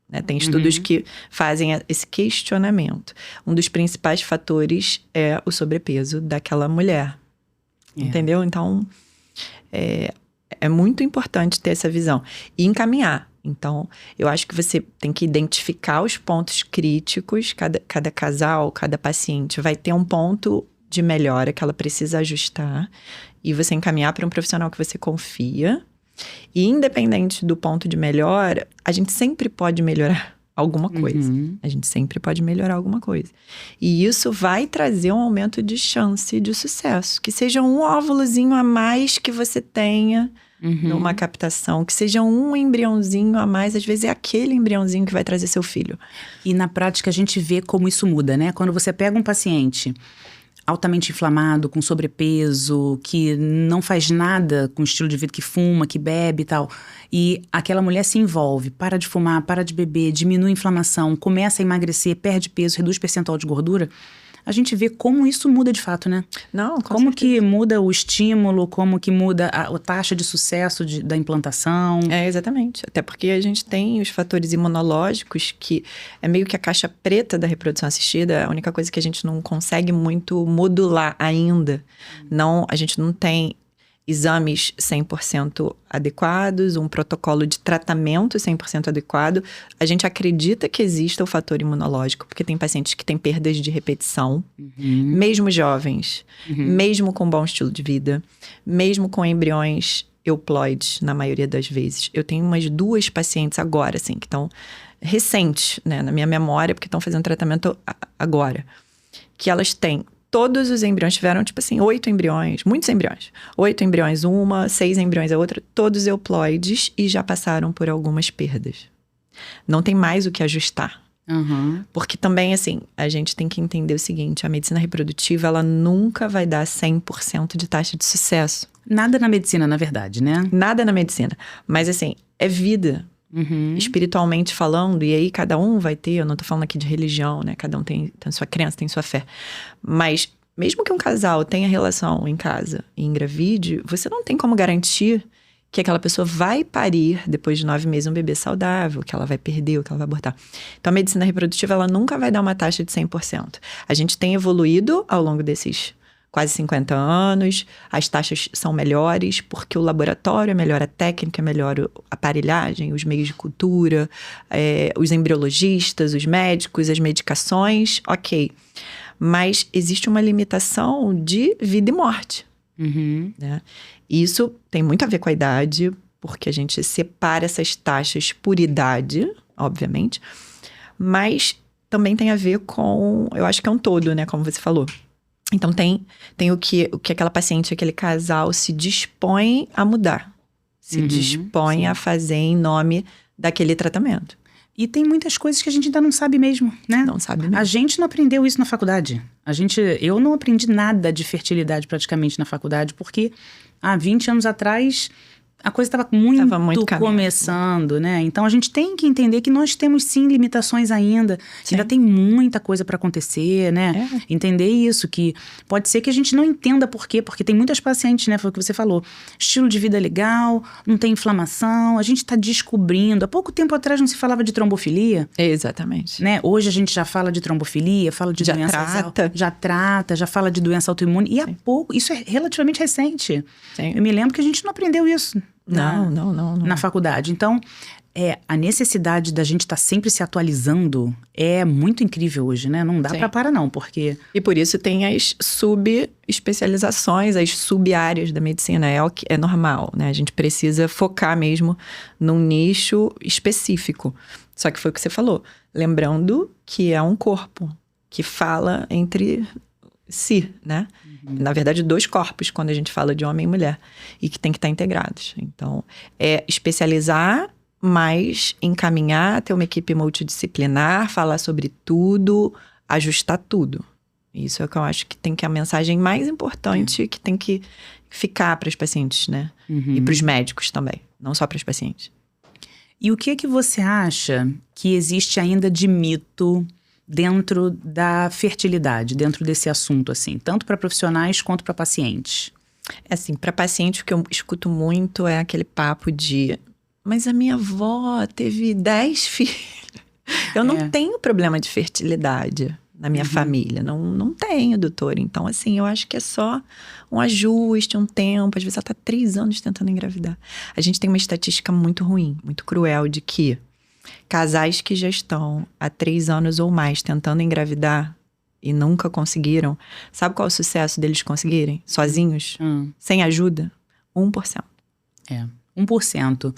Né? Tem estudos que fazem esse questionamento. Um dos principais fatores é o sobrepeso daquela mulher. Entendeu? Então, é muito importante ter essa visão. E encaminhar. Então, eu acho que você tem que identificar os pontos críticos. Cada casal, cada paciente vai ter um ponto de melhora que ela precisa ajustar. E você encaminhar para um profissional que você confia. E independente do ponto de melhora, a gente sempre pode melhorar alguma coisa. A gente sempre pode melhorar alguma coisa. E isso vai trazer um aumento de chance de sucesso. Que seja um óvulozinho a mais que você tenha numa captação. Que seja um embriãozinho a mais. Às vezes é aquele embriãozinho que vai trazer seu filho. E na prática a gente vê como isso muda, né? Quando você pega um paciente altamente inflamado, com sobrepeso, que não faz nada com o estilo de vida, que fuma, que bebe e tal. E aquela mulher se envolve, para de fumar, para de beber, diminui a inflamação, começa a emagrecer, perde peso, reduz percentual de gordura. A gente vê como isso muda de fato, né? Não, como que muda o estímulo, como que muda a taxa de sucesso da implantação. Exatamente. Até porque a gente tem os fatores imunológicos, que é meio que a caixa preta da reprodução assistida, a única coisa que a gente não consegue muito modular ainda. A gente não tem exames 100% adequados, um protocolo de tratamento 100% adequado. A gente acredita que exista o fator imunológico, porque tem pacientes que têm perdas de repetição, mesmo jovens, mesmo com bom estilo de vida, mesmo com embriões euploides, na maioria das vezes. Eu tenho umas 2 pacientes agora, assim, que estão recentes, né, na minha memória, porque estão fazendo tratamento agora, que elas têm todos os embriões, tiveram, tipo assim, 8 embriões, muitos embriões. 8 embriões uma, 6 embriões a outra, todos euploides e já passaram por algumas perdas. Não tem mais o que ajustar. Porque também, assim, a gente tem que entender o seguinte, a medicina reprodutiva, ela nunca vai dar 100% de taxa de sucesso. Nada na medicina, na verdade, né? Nada na medicina. Mas, assim, é vida. Espiritualmente falando, e aí cada um vai ter, eu não tô falando aqui de religião, né? Cada um tem sua crença, tem sua fé. Mas mesmo que um casal tenha relação em casa e engravide, você não tem como garantir que aquela pessoa vai parir depois de 9 meses um bebê saudável, que ela vai perder ou que ela vai abortar. Então a medicina reprodutiva, ela nunca vai dar uma taxa de 100%. A gente tem evoluído ao longo desses quase 50 anos, as taxas são melhores porque o laboratório é melhor, a técnica é melhor, a aparelhagem, os meios de cultura, os embriologistas, os médicos, as medicações, ok. Mas existe uma limitação de vida e morte. Né? Isso tem muito a ver com a idade, porque a gente separa essas taxas por idade, obviamente, mas também tem a ver com, eu acho que é um todo, né, como você falou. Então, tem o que aquela paciente, aquele casal se dispõe a mudar. Se dispõe a fazer em nome daquele tratamento. E tem muitas coisas que a gente ainda não sabe mesmo, né? Não sabe mesmo. A gente não aprendeu isso na faculdade. Eu não aprendi nada de fertilidade praticamente na faculdade, porque há 20 anos atrás a coisa estava muito começando, né? Então a gente tem que entender que nós temos sim limitações ainda. Sim. Ainda tem muita coisa para acontecer, né? Entender isso, que pode ser que a gente não entenda por quê, porque tem muitas pacientes, né? Foi o que você falou. Estilo de vida legal, não tem inflamação, a gente está descobrindo. Há pouco tempo atrás não se falava de trombofilia. Exatamente. Né? Hoje a gente já fala de trombofilia, fala de já fala de doença autoimune. E há pouco, isso é relativamente recente. Sim. Eu me lembro que a gente não aprendeu isso. Não. Na faculdade. Então, a necessidade da gente estar sempre se atualizando é muito incrível hoje, né? Não dá pra parar não, porque... E por isso tem as subespecializações, as sub-áreas da medicina. É o que é normal, né? A gente precisa focar mesmo num nicho específico. Só que foi o que você falou. Lembrando que é um corpo que fala entre si, né? Na verdade, 2 corpos, quando a gente fala de homem e mulher. E que tem que estar integrados. Então, especializar mas encaminhar, ter uma equipe multidisciplinar, falar sobre tudo, ajustar tudo. Isso é o que eu acho que a mensagem mais importante que tem que ficar para os pacientes, né? E para os médicos também, não só para os pacientes. E o que é que você acha que existe ainda de mito dentro da fertilidade, dentro desse assunto, assim, tanto para profissionais quanto para pacientes? Assim, para paciente, o que eu escuto muito é aquele papo de: mas a minha avó teve 10 filhos. Eu não tenho problema de fertilidade na minha família. Não tenho, doutor. Então, assim, eu acho que é só um ajuste, um tempo. Às vezes ela tá 3 anos tentando engravidar. A gente tem uma estatística muito ruim, muito cruel, de que casais que já estão há 3 anos ou mais tentando engravidar e nunca conseguiram, sabe qual é o sucesso deles conseguirem? Sozinhos? Sem ajuda? 1%. 1%.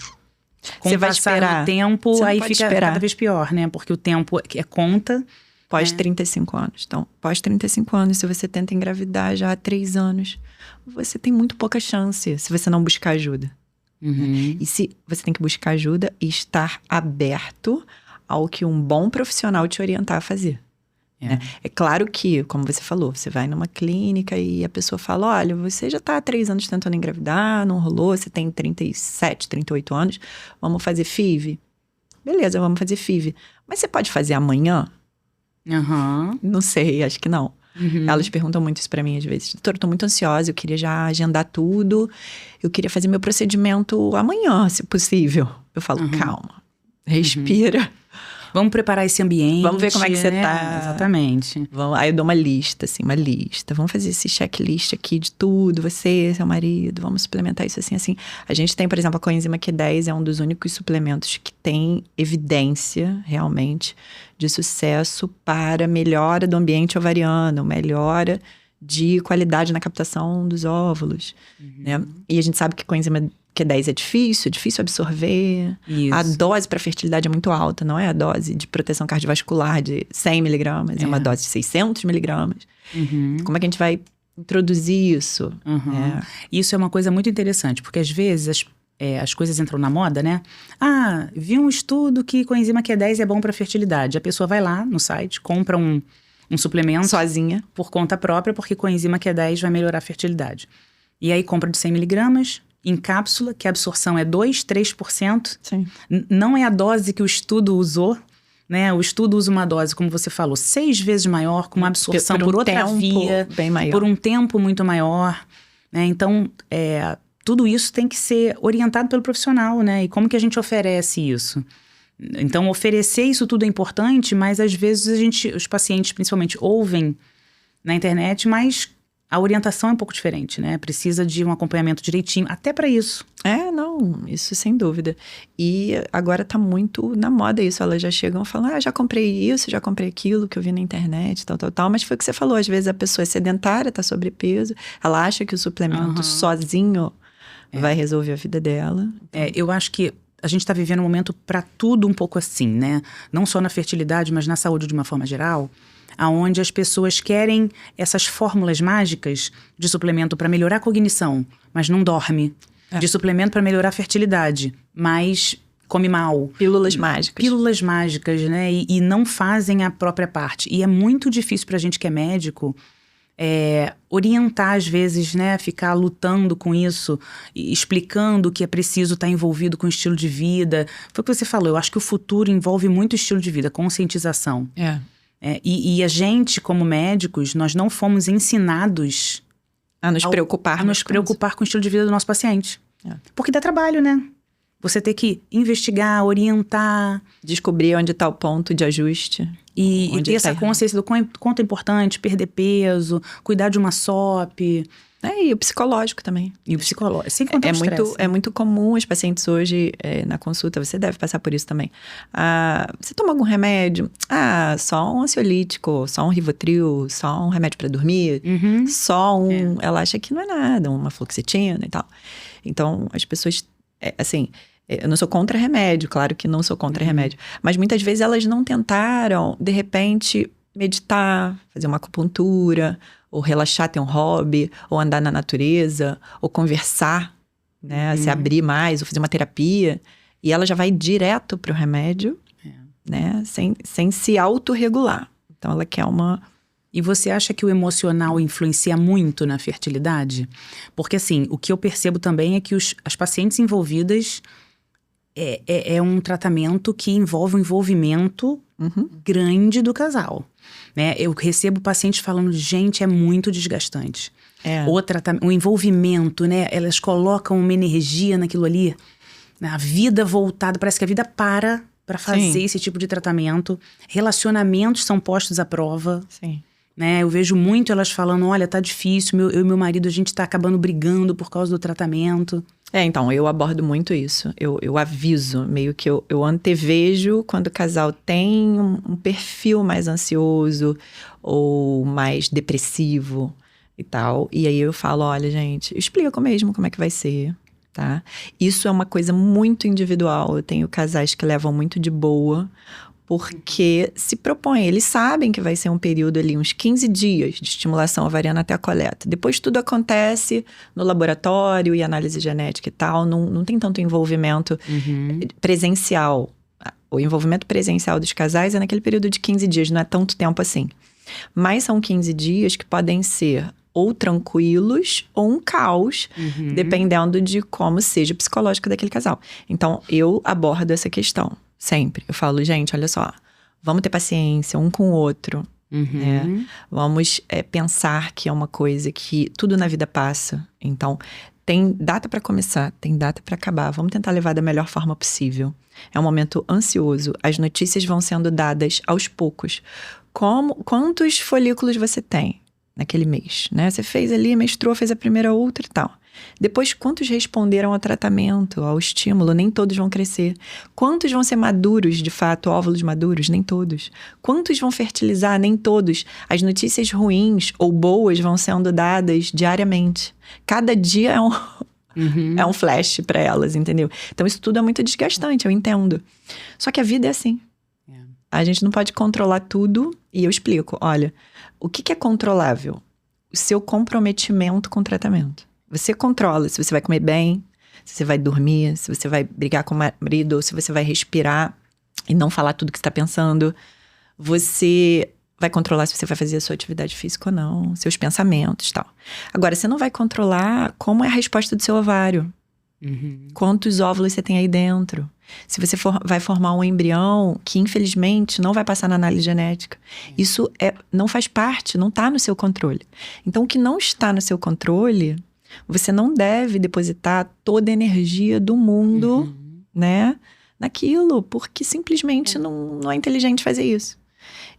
Com Você o vai passar esperar. do tempo, Você não aí pode fica esperar. cada vez pior, né? Porque o tempo é conta. Pós 35 anos. Então, pós 35 anos, se você tenta engravidar já há 3 anos, você tem muito pouca chance se você não buscar ajuda. E se você tem que buscar ajuda e estar aberto ao que um bom profissional te orientar a fazer. Né? É claro que, como você falou, você vai numa clínica e a pessoa fala: olha, você já está há 3 anos tentando engravidar, não rolou, você tem 37, 38 anos, vamos fazer FIV? Beleza, vamos fazer FIV. Mas você pode fazer amanhã? Não sei, acho que não. Elas perguntam muito isso pra mim às vezes: doutora, eu tô muito ansiosa, eu queria já agendar tudo, eu queria fazer meu procedimento amanhã, se possível. Eu falo: calma, respira. Vamos preparar esse ambiente. Vamos ver como é que você né? tá. Exatamente. Aí eu dou uma lista, assim, uma lista. Vamos fazer esse checklist aqui de tudo, você, seu marido, vamos suplementar isso assim, assim. A gente tem, por exemplo, a coenzima Q10, é um dos únicos suplementos que tem evidência, realmente, de sucesso para melhora do ambiente ovariano, melhora de qualidade na captação dos óvulos, né? E a gente sabe que coenzima Q10 é difícil absorver. Isso. A dose para fertilidade é muito alta, não é a dose de proteção cardiovascular de 100 miligramas, é uma dose de 600 miligramas. Como é que a gente vai introduzir isso? Isso é uma coisa muito interessante, porque às vezes as coisas entram na moda, né? Ah, vi um estudo que coenzima Q10 é bom para fertilidade. A pessoa vai lá no site, compra um suplemento Sozinha. por conta própria, porque coenzima Q10 vai melhorar a fertilidade. E aí compra de 100 miligramas, em cápsula, que a absorção é 2, 3%. Sim. Não é a dose que o estudo usou, né? O estudo usa uma dose, como você falou, 6 vezes maior, com uma absorção por outra via, bem maior. por um tempo muito maior. Né? Então, tudo isso tem que ser orientado pelo profissional, né? E como que a gente oferece isso? Então, oferecer isso tudo é importante, mas às vezes os pacientes principalmente ouvem na internet, mas a orientação é um pouco diferente, né? Precisa de um acompanhamento direitinho, até para isso. Não, isso sem dúvida. E agora tá muito na moda isso, elas já chegam e falam: já comprei isso, já comprei aquilo que eu vi na internet, tal. Mas foi o que você falou, às vezes a pessoa é sedentária, tá sobrepeso, ela acha que o suplemento sozinho vai resolver a vida dela. Eu acho que a gente está vivendo um momento para tudo um pouco assim, né? Não só na fertilidade, mas na saúde de uma forma geral, aonde as pessoas querem essas fórmulas mágicas de suplemento para melhorar a cognição, mas não dorme. De suplemento para melhorar a fertilidade, mas come mal. Pílulas mágicas. Pílulas mágicas, né? E não fazem a própria parte. E é muito difícil pra gente que é médico orientar, às vezes, né? Ficar lutando com isso, explicando que é preciso estar envolvido com o estilo de vida. Foi o que você falou, eu acho que o futuro envolve muito estilo de vida, conscientização. E a gente, como médicos, nós não fomos ensinados a nos preocupar com o estilo de vida do nosso paciente. Porque dá trabalho, né? Você ter que investigar, orientar. Descobrir onde está o ponto de ajuste. E ter essa consciência do quanto é importante perder peso, cuidar de uma SOP. E o psicológico também. E o psicológico, sem contar o estresse. É muito comum os pacientes hoje, na consulta, você deve passar por isso também. Você toma algum remédio? Só um ansiolítico, só um Rivotril, só um remédio para dormir, só um... Ela acha que não é nada, uma fluoxetina e tal. Então, as pessoas, eu não sou contra remédio, claro que não sou contra remédio. Mas muitas vezes elas não tentaram, de repente, meditar, fazer uma acupuntura, ou relaxar, ter um hobby, ou andar na natureza, ou conversar, né? Se abrir mais, ou fazer uma terapia. E ela já vai direto pro remédio, né? Sem se autorregular. Então, ela quer uma... E você acha que o emocional influencia muito na fertilidade? Porque, assim, o que eu percebo também é que as pacientes envolvidas é um tratamento que envolve um envolvimento grande do casal, né? Eu recebo pacientes falando, gente, é muito desgastante. O envolvimento, né? Elas colocam uma energia naquilo ali, a vida voltada, parece que a vida para fazer esse tipo de tratamento. Relacionamentos são postos à prova. Sim. Né? Eu vejo muito elas falando, olha, tá difícil, eu e meu marido, a gente tá acabando brigando por causa do tratamento. Então, eu abordo muito isso. Eu aviso, meio que eu antevejo quando o casal tem um perfil mais ansioso ou mais depressivo e tal. E aí eu falo, olha, gente, explica mesmo como é que vai ser, tá? Isso é uma coisa muito individual. Eu tenho casais que levam muito de boa, porque se propõem, eles sabem que vai ser um período ali, uns 15 dias de estimulação ovariana até a coleta. Depois tudo acontece no laboratório e análise genética e tal, não tem tanto envolvimento presencial. O envolvimento presencial dos casais é naquele período de 15 dias, não é tanto tempo assim. Mas são 15 dias que podem ser ou tranquilos ou um caos, dependendo de como seja o psicológico daquele casal. Então, eu abordo essa questão. Sempre. Eu falo, gente, olha só, vamos ter paciência um com o outro, né? Vamos pensar que é uma coisa que tudo na vida passa. Então, tem data para começar, tem data para acabar. Vamos tentar levar da melhor forma possível. É um momento ansioso. As notícias vão sendo dadas aos poucos. Quantos folículos você tem naquele mês, né? Você fez ali, menstruou, fez a primeira, outra e tal. Depois, quantos responderam ao tratamento, ao estímulo? Nem todos vão crescer. Quantos vão ser maduros, de fato, óvulos maduros? Nem todos. Quantos vão fertilizar? Nem todos. As notícias ruins ou boas vão sendo dadas diariamente. Cada dia é um flash para elas, entendeu? Então, isso tudo é muito desgastante, eu entendo. Só que a vida é assim. A gente não pode controlar tudo. E eu explico, olha, o que é controlável? O seu comprometimento com o tratamento. Você controla se você vai comer bem, se você vai dormir, se você vai brigar com o marido, ou se você vai respirar e não falar tudo que você está pensando. Você vai controlar se você vai fazer a sua atividade física ou não, seus pensamentos e tal. Agora, você não vai controlar como é a resposta do seu ovário. Quantos óvulos você tem aí dentro. Se você vai formar um embrião que, infelizmente, não vai passar na análise genética. Isso não faz parte, não está no seu controle. Então, o que não está no seu controle... Você não deve depositar toda a energia do mundo, né, naquilo, porque simplesmente não é inteligente fazer isso.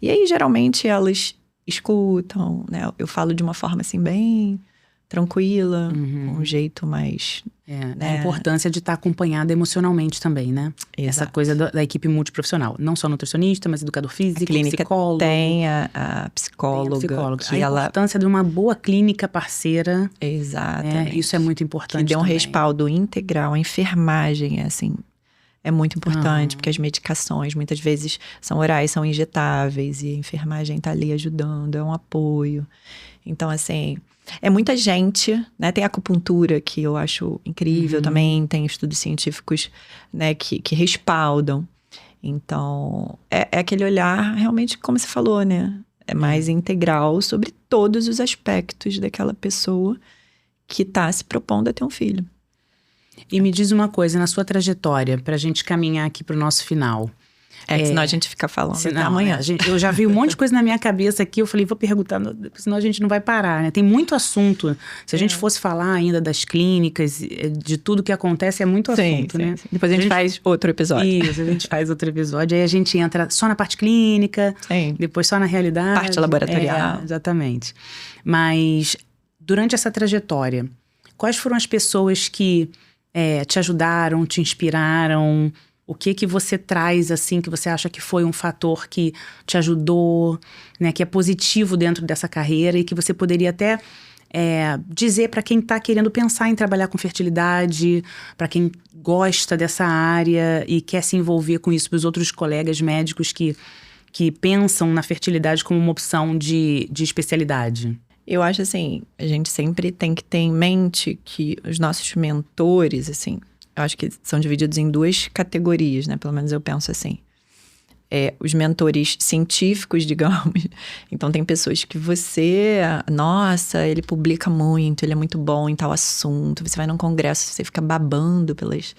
E aí, geralmente, elas escutam, né? Eu falo de uma forma, assim, bem tranquila, um jeito mais... A importância de estar acompanhada emocionalmente também, né? Exato. Essa coisa da equipe multiprofissional. Não só nutricionista, mas educador físico, a clínica psicólogo. Tem a psicóloga. Que a importância de uma boa clínica parceira. Exatamente. Isso é muito importante. Que dê um também. respaldo integral. A enfermagem, assim... É muito importante, porque as medicações muitas vezes são orais, são injetáveis, e a enfermagem tá ali ajudando, é um apoio. Então, assim, é muita gente, né? Tem a acupuntura, que eu acho incrível também, tem estudos científicos, né, que respaldam. Então, é aquele olhar, realmente, como você falou, né? É mais integral sobre todos os aspectos daquela pessoa que tá se propondo a ter um filho. E me diz uma coisa, na sua trajetória, pra gente caminhar aqui pro nosso final. Senão a gente fica falando até amanhã. Eu já vi um monte de coisa na minha cabeça aqui, eu falei, vou perguntar, senão a gente não vai parar, né? Tem muito assunto. Se a gente fosse falar ainda das clínicas, de tudo que acontece, é muito assunto, né? Sim. Depois a gente faz outro episódio. Isso, a gente faz outro episódio. Aí a gente entra só na parte clínica, depois só na realidade. Parte laboratorial. Exatamente. Mas, durante essa trajetória, quais foram as pessoas que te ajudaram, te inspiraram? O que você traz, assim, que você acha que foi um fator que te ajudou, né? Que é positivo dentro dessa carreira e que você poderia até dizer para quem está querendo pensar em trabalhar com fertilidade, para quem gosta dessa área e quer se envolver com isso, para os outros colegas médicos que pensam na fertilidade como uma opção de especialidade? Eu acho assim, a gente sempre tem que ter em mente que os nossos mentores, assim, eu acho que são divididos em 2 categorias, né? Pelo menos eu penso assim. Os mentores científicos, digamos. Então, tem pessoas que nossa, ele publica muito, ele é muito bom em tal assunto. Você vai num congresso, você fica babando pelas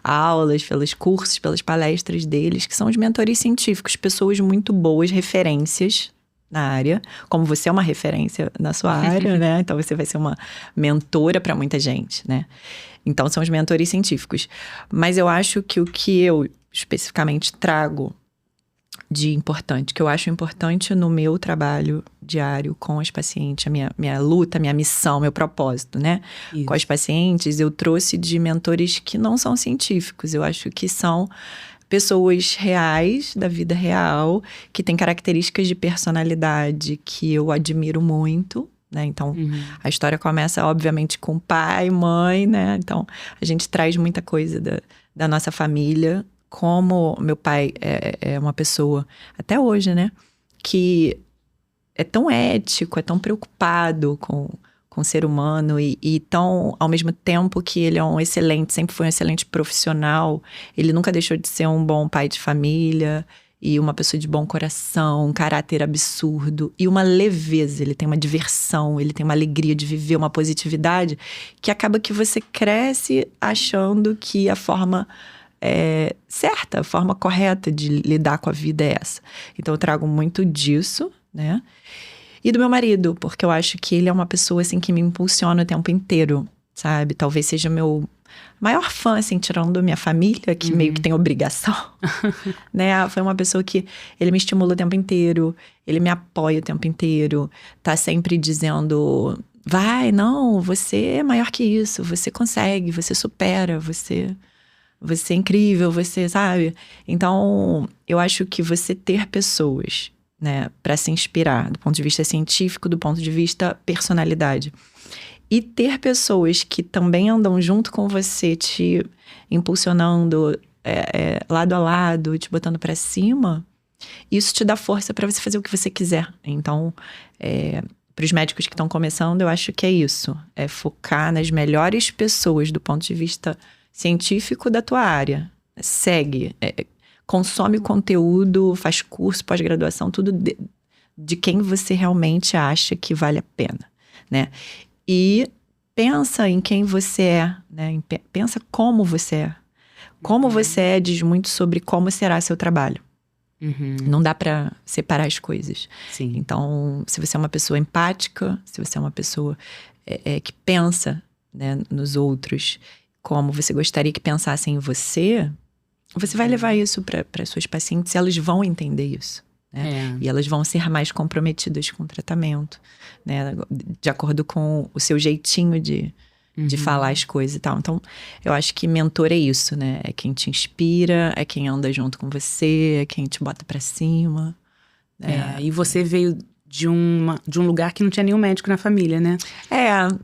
aulas, pelos cursos, pelas palestras deles, que são os mentores científicos, pessoas muito boas, referências na área. Como você é uma referência na sua área, né? Então, você vai ser uma mentora para muita gente, né? Então, são os mentores científicos. Mas eu acho que o que eu especificamente trago de importante, que eu acho importante no meu trabalho diário com as pacientes, a minha luta, minha missão, meu propósito, né? Isso. Com as pacientes, eu trouxe de mentores que não são científicos. Eu acho que são pessoas reais, da vida real, que têm características de personalidade que eu admiro muito, né? Então, a história começa, obviamente, com pai, mãe, né? Então, a gente traz muita coisa da nossa família. Como meu pai é uma pessoa, até hoje, né? Que é tão ético, é tão preocupado com o ser humano e tão, ao mesmo tempo que ele é sempre foi um excelente profissional, ele nunca deixou de ser um bom pai de família e uma pessoa de bom coração, um caráter absurdo e uma leveza. Ele tem uma diversão, ele tem uma alegria de viver, uma positividade que acaba que você cresce achando que a forma certa, a forma correta de lidar com a vida é essa. Então eu trago muito disso, né? E do meu marido, porque eu acho que ele é uma pessoa, assim, que me impulsiona o tempo inteiro, sabe? Talvez seja meu maior fã, assim, tirando minha família, que meio que tem obrigação, né? Foi uma pessoa que ele me estimula o tempo inteiro, ele me apoia o tempo inteiro, tá sempre dizendo, vai, não, você é maior que isso, você consegue, você supera, você é incrível, você sabe? Então, eu acho que você ter pessoas, né, para se inspirar, do ponto de vista científico, do ponto de vista personalidade, e ter pessoas que também andam junto com você, te impulsionando lado a lado, te botando para cima, isso te dá força para você fazer o que você quiser. Então, para os médicos que estão começando, eu acho que é isso. É focar nas melhores pessoas do ponto de vista científico da tua área. Segue, consome conteúdo, faz curso, pós-graduação, tudo de quem você realmente acha que vale a pena, né? E pensa em quem você é, né? Pensa como você é. Como você é diz muito sobre como será seu trabalho. Não dá pra separar as coisas. Sim. Então, se você é uma pessoa empática, se você é uma pessoa que pensa, né, nos outros, como você gostaria que pensassem em você, você vai levar isso para suas pacientes e elas vão entender isso, né? E elas vão ser mais comprometidas com o tratamento, né? De acordo com o seu jeitinho de falar as coisas e tal. Então, eu acho que mentor é isso, né? É quem te inspira, é quem anda junto com você, é quem te bota pra cima. E você veio de um lugar que não tinha nenhum médico na família, né?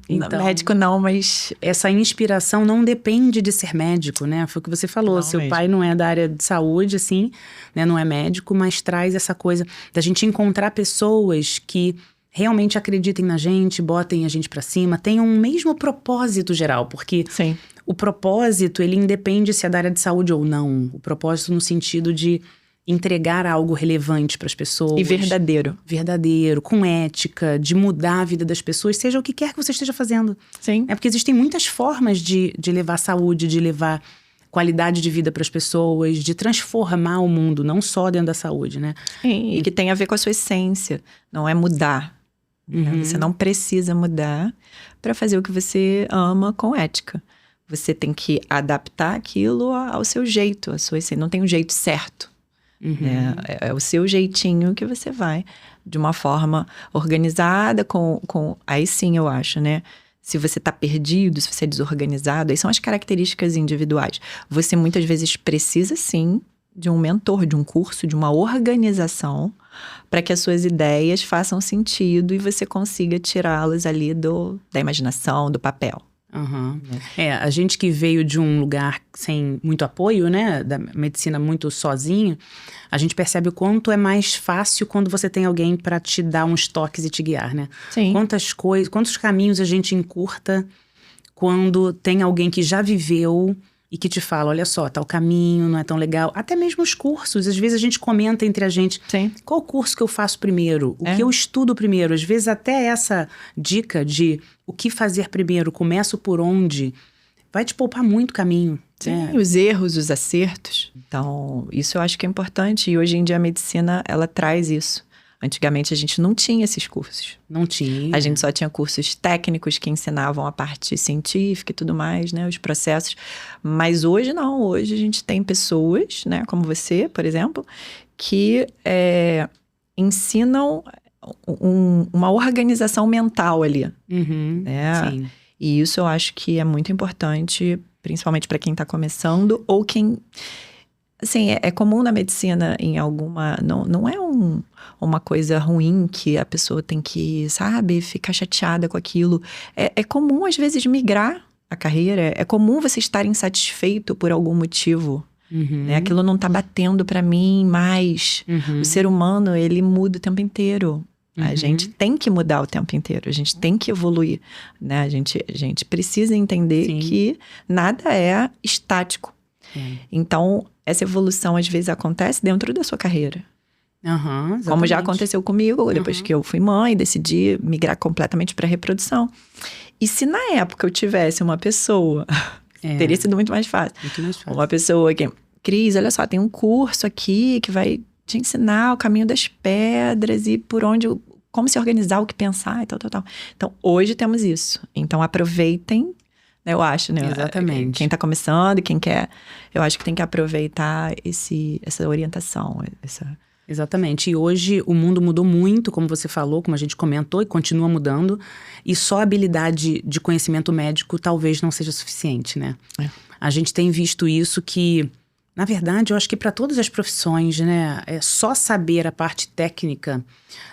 Então, médico não, mas... Essa inspiração não depende de ser médico, né? Foi o que você falou, seu pai não é da área de saúde, assim, né? Não é médico, mas traz essa coisa da gente encontrar pessoas que realmente acreditem na gente, botem a gente pra cima, tenham um mesmo propósito geral, porque... Sim. O propósito, ele independe se é da área de saúde ou não. O propósito no sentido de entregar algo relevante para as pessoas. E verdadeiro. Verdadeiro, com ética, de mudar a vida das pessoas, seja o que quer que você esteja fazendo. Sim. Porque existem muitas formas de levar saúde, de levar qualidade de vida para as pessoas, de transformar o mundo, não só dentro da saúde, né? E que tem a ver com a sua essência, não é mudar. Né? Você não precisa mudar para fazer o que você ama com ética. Você tem que adaptar aquilo ao seu jeito, a sua essência. Não tem um jeito certo. É o seu jeitinho que você vai, de uma forma organizada, aí sim eu acho, né? Se você tá perdido, se você é desorganizado, aí são as características individuais. Você muitas vezes precisa sim de um mentor, de um curso, de uma organização, para que as suas ideias façam sentido e você consiga tirá-las ali da imaginação, do papel. A gente que veio de um lugar sem muito apoio, né, da medicina muito sozinho, a gente percebe o quanto é mais fácil quando você tem alguém para te dar uns toques e te guiar, né? Sim. Quantos caminhos a gente encurta quando tem alguém que já viveu e que te fala, olha só, tal caminho, não é tão legal. Até mesmo os cursos, às vezes a gente comenta entre a gente, Sim. qual curso que eu faço primeiro? O que eu estudo primeiro? Às vezes até essa dica de o que fazer primeiro, começo por onde, vai te poupar muito caminho. Sim, os erros, os acertos. Então, isso eu acho que é importante. E hoje em dia a medicina, ela traz isso. Antigamente a gente não tinha esses cursos. Não tinha. A gente só tinha cursos técnicos que ensinavam a parte científica e tudo mais, né? Os processos. Mas hoje não. Hoje a gente tem pessoas, né? Como você, por exemplo, que ensinam uma organização mental ali. Né? Sim. E isso eu acho que é muito importante, principalmente para quem está começando ou quem... Assim, é comum na medicina em alguma... Não é uma coisa ruim que a pessoa tem que, sabe, ficar chateada com aquilo. É comum, às vezes, migrar a carreira. É comum você estar insatisfeito por algum motivo. Né? Aquilo não tá batendo para mim mais. O ser humano, ele muda o tempo inteiro. A gente tem que mudar o tempo inteiro. A gente tem que evoluir. Né? A gente precisa entender que nada é estático. Então, essa evolução às vezes acontece dentro da sua carreira. Como já aconteceu comigo, depois que eu fui mãe, decidi migrar completamente para reprodução. E se na época eu tivesse uma pessoa, teria sido muito mais fácil. Muito mais fácil. Uma pessoa que, Cris, olha só, tem um curso aqui que vai te ensinar o caminho das pedras e por onde, como se organizar, o que pensar e tal. Então, hoje temos isso. Então, aproveitem. Eu acho, né? Exatamente. Quem tá começando, quem quer, eu acho que tem que aproveitar essa orientação. Exatamente. E hoje o mundo mudou muito, como você falou, como a gente comentou, e continua mudando. E só a habilidade de conhecimento médico talvez não seja suficiente, né? A gente tem visto isso que, na verdade, eu acho que para todas as profissões, né? Só saber a parte técnica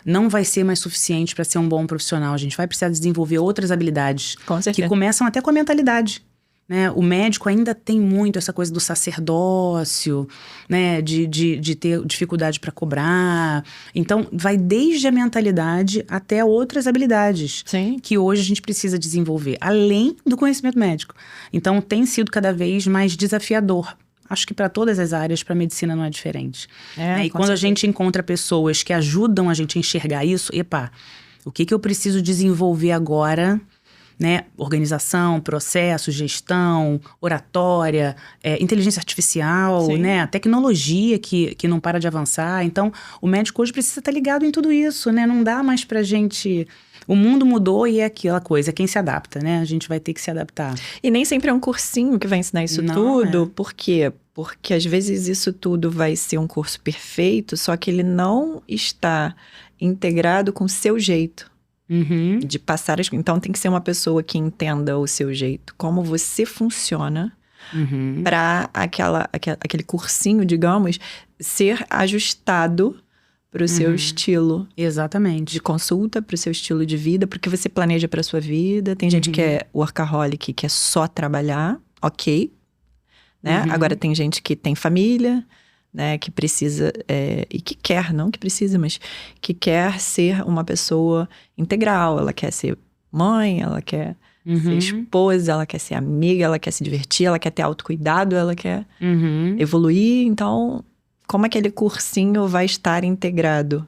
não vai ser mais suficiente para ser um bom profissional. A gente vai precisar desenvolver outras habilidades. Com certeza. Que começam até com a mentalidade. Né? O médico ainda tem muito essa coisa do sacerdócio, né? De ter dificuldade para cobrar. Então, vai desde a mentalidade até outras habilidades. Sim. Que hoje a gente precisa desenvolver, além do conhecimento médico. Então, tem sido cada vez mais desafiador. Acho que para todas as áreas, para a medicina não é diferente. E quando a gente encontra pessoas que ajudam a gente a enxergar isso, o que eu preciso desenvolver agora, né? Organização, processo, gestão, oratória, inteligência artificial, né? A tecnologia que não para de avançar. Então, o médico hoje precisa estar ligado em tudo isso, né? Não dá mais pra gente... O mundo mudou e é aquela coisa, quem se adapta, né? A gente vai ter que se adaptar. E nem sempre é um cursinho que vai ensinar isso tudo. Por quê? Porque às vezes isso tudo vai ser um curso perfeito, só que ele não está integrado com o seu jeito de passar as... Então tem que ser uma pessoa que entenda o seu jeito, como você funciona, para aquele cursinho, digamos, ser ajustado para o seu estilo. Exatamente. De consulta, para o seu estilo de vida, porque você planeja para a sua vida. Tem gente que é workaholic, que é só trabalhar, ok. Né? Agora tem gente que tem família, né? Que precisa, e que quer, não que precisa, mas que quer ser uma pessoa integral. Ela quer ser mãe, ela quer ser esposa, ela quer ser amiga, ela quer se divertir, ela quer ter autocuidado, ela quer evoluir. Então... Como aquele cursinho vai estar integrado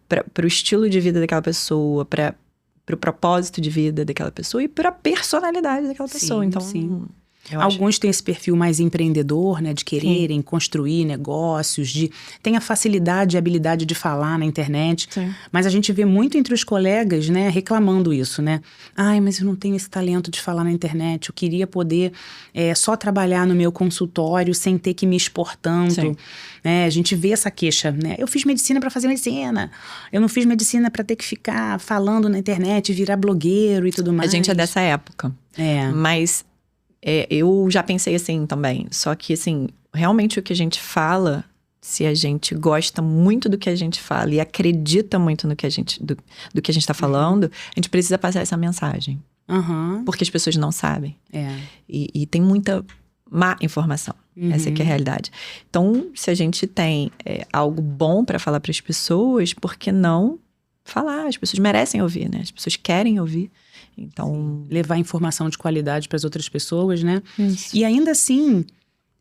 para o estilo de vida daquela pessoa, para o propósito de vida daquela pessoa e para a personalidade daquela pessoa. Então, alguns têm esse perfil mais empreendedor, né? De quererem construir negócios, tem a facilidade e habilidade de falar na internet. Mas a gente vê muito entre os colegas, né? Reclamando isso, né? Ai, mas eu não tenho esse talento de falar na internet. Eu queria poder só trabalhar no meu consultório sem ter que me expor tanto. A gente vê essa queixa, né? Eu fiz medicina para fazer medicina. Eu não fiz medicina para ter que ficar falando na internet, virar blogueiro e tudo mais. A gente é dessa época. Mas... eu já pensei assim também. Só que, assim, realmente o que a gente fala, se a gente gosta muito do que a gente fala e acredita muito no que a gente, do que a gente tá falando, a gente precisa passar essa mensagem. Porque as pessoas não sabem. E tem muita má informação. Essa que é a realidade. Então, se a gente tem algo bom para falar para as pessoas, por que não falar, as pessoas merecem ouvir, né? As pessoas querem ouvir. Então, levar informação de qualidade para as outras pessoas, né? Isso. E ainda assim,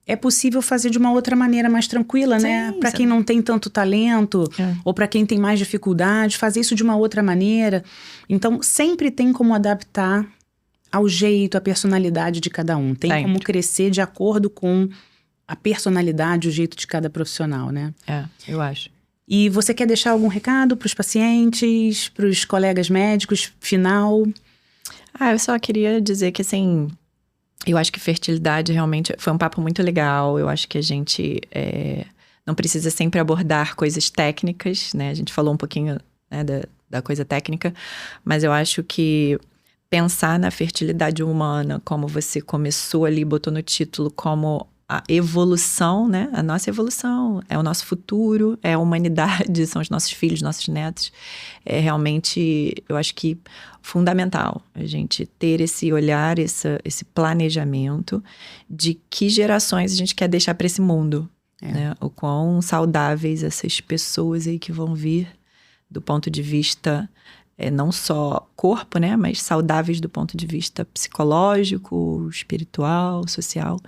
é possível fazer de uma outra maneira mais tranquila, né? Para quem não tem tanto talento, ou para quem tem mais dificuldade, fazer isso de uma outra maneira. Então, sempre tem como adaptar ao jeito, à personalidade de cada um. Tem como crescer de acordo com a personalidade, o jeito de cada profissional, né? Eu acho. E você quer deixar algum recado para os pacientes, para os colegas médicos, final? Eu só queria dizer que, assim, eu acho que fertilidade realmente foi um papo muito legal. Eu acho que a gente não precisa sempre abordar coisas técnicas, né? A gente falou um pouquinho, né, da coisa técnica, mas eu acho que pensar na fertilidade humana, como você começou ali, botou no título, como a evolução, né? A nossa evolução, é o nosso futuro, é a humanidade, são os nossos filhos, nossos netos. É realmente, eu acho que fundamental a gente ter esse olhar, esse planejamento de que gerações a gente quer deixar para esse mundo. Né? O quão saudáveis essas pessoas aí que vão vir do ponto de vista não só corpo, né? Mas saudáveis do ponto de vista psicológico, espiritual, social.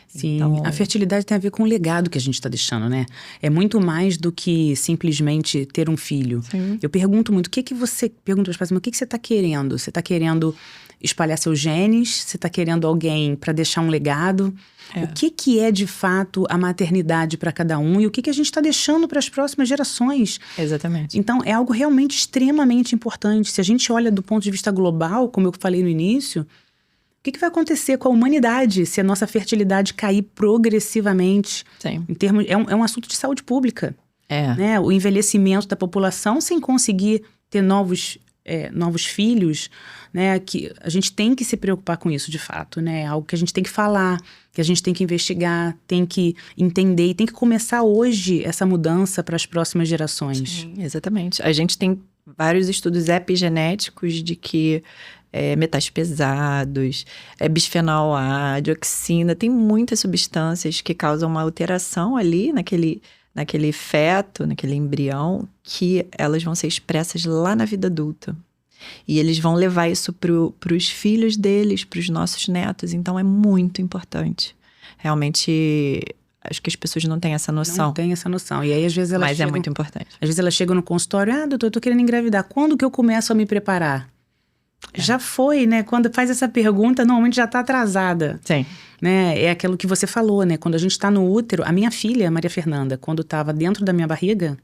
Sim, então, a fertilidade tem a ver com o legado que a gente está deixando, né? É muito mais do que simplesmente ter um filho. Sim. Eu pergunto muito, pergunto para os pais, mas o que você está querendo? Você está querendo espalhar seus genes? Você está querendo alguém para deixar um legado? O que é de fato a maternidade para cada um e o que a gente está deixando para as próximas gerações? Exatamente. Então, é algo realmente extremamente importante. Se a gente olha do ponto de vista global, como eu falei no início, o que vai acontecer com a humanidade se a nossa fertilidade cair progressivamente? Sim. Em termos, é um assunto de saúde pública. Né? O envelhecimento da população sem conseguir ter novos filhos, né? Que a gente tem que se preocupar com isso, de fato, né? É algo que a gente tem que falar, que a gente tem que investigar, tem que entender e tem que começar hoje essa mudança para as próximas gerações. Sim, exatamente. A gente tem vários estudos epigenéticos de que metais pesados, bisfenol A, dioxina, tem muitas substâncias que causam uma alteração ali naquele feto, naquele embrião, que elas vão ser expressas lá na vida adulta. E eles vão levar isso para os filhos deles, para os nossos netos. Então, é muito importante. Realmente, acho que as pessoas não têm essa noção. Não tem essa noção. E aí, às vezes, elas chegam, é muito importante. Às vezes, elas chegam no consultório, doutor, eu tô querendo engravidar. Quando que eu começo a me preparar? Já foi, né? Quando faz essa pergunta, normalmente já tá atrasada. Sim. Né? É aquilo que você falou, né? Quando a gente tá no útero, a minha filha, Maria Fernanda, quando tava dentro da minha barriga,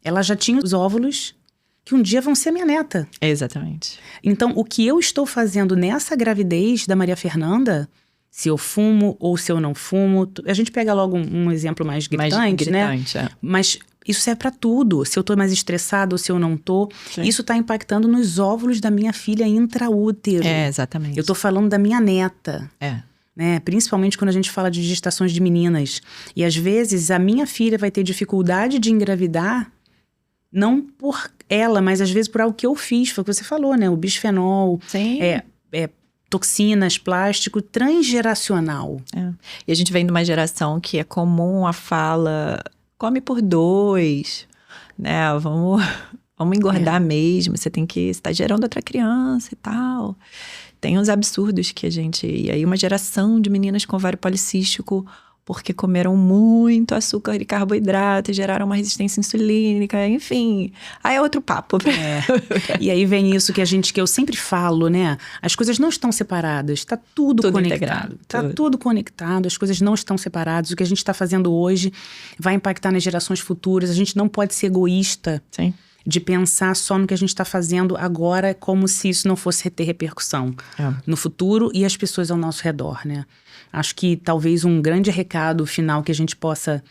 ela já tinha os óvulos que um dia vão ser minha neta. Exatamente. Então, o que eu estou fazendo nessa gravidez da Maria Fernanda, se eu fumo ou se eu não fumo, a gente pega logo um exemplo mais gritante, né? Mas isso serve para tudo. Se eu tô mais estressada ou se eu não tô. Sim. Isso tá impactando nos óvulos da minha filha intraútero. Exatamente. Eu tô falando da minha neta. Né? Principalmente quando a gente fala de gestações de meninas. E às vezes a minha filha vai ter dificuldade de engravidar, não por ela, mas às vezes por algo que eu fiz. Foi o que você falou, né? O bisfenol, toxinas, plástico, transgeracional. E a gente vem de uma geração que é comum a fala, come por 2, né? Vamos engordar mesmo, você tá gerando outra criança e tal. Tem uns absurdos que a gente... E aí uma geração de meninas com ovário policístico porque comeram muito açúcar e carboidrato e geraram uma resistência insulínica, enfim. Aí é outro papo. E aí vem isso que eu sempre falo, né? As coisas não estão separadas, tá tudo conectado. Integrado, tá tudo conectado, as coisas não estão separadas. O que a gente está fazendo hoje vai impactar nas gerações futuras. A gente não pode ser egoísta. Sim. De pensar só no que a gente está fazendo agora, como se isso não fosse ter repercussão no futuro e as pessoas ao nosso redor, né? Acho que talvez um grande recado final que a gente possa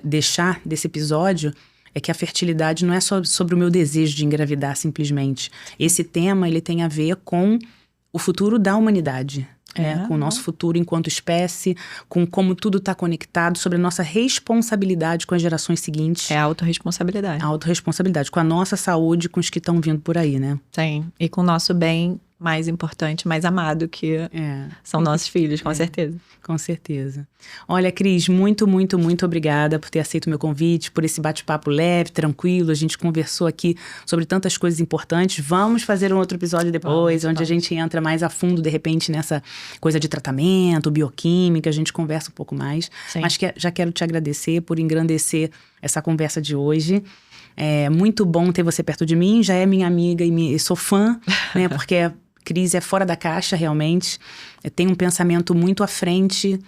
deixar desse episódio é que a fertilidade não é só sobre o meu desejo de engravidar simplesmente. Esse tema, ele tem a ver com o futuro da humanidade. Com o nosso futuro enquanto espécie, com como tudo está conectado, sobre a nossa responsabilidade com as gerações seguintes. É a autorresponsabilidade. A autorresponsabilidade, com a nossa saúde, com os que estão vindo por aí, né? Sim, e com o nosso bem mais importante, mais amado que são nossos filhos, com certeza. Com certeza. Olha, Cris, muito, muito, muito obrigada por ter aceito o meu convite, por esse bate-papo leve, tranquilo. A gente conversou aqui sobre tantas coisas importantes. Vamos fazer um outro episódio depois, onde a gente entra mais a fundo, de repente, nessa coisa de tratamento, bioquímica, a gente conversa um pouco mais. Sim. Mas já quero te agradecer por engrandecer essa conversa de hoje. É muito bom ter você perto de mim, já é minha amiga e sou fã, né? Porque a Cris é fora da caixa, realmente. Tem um pensamento muito à frente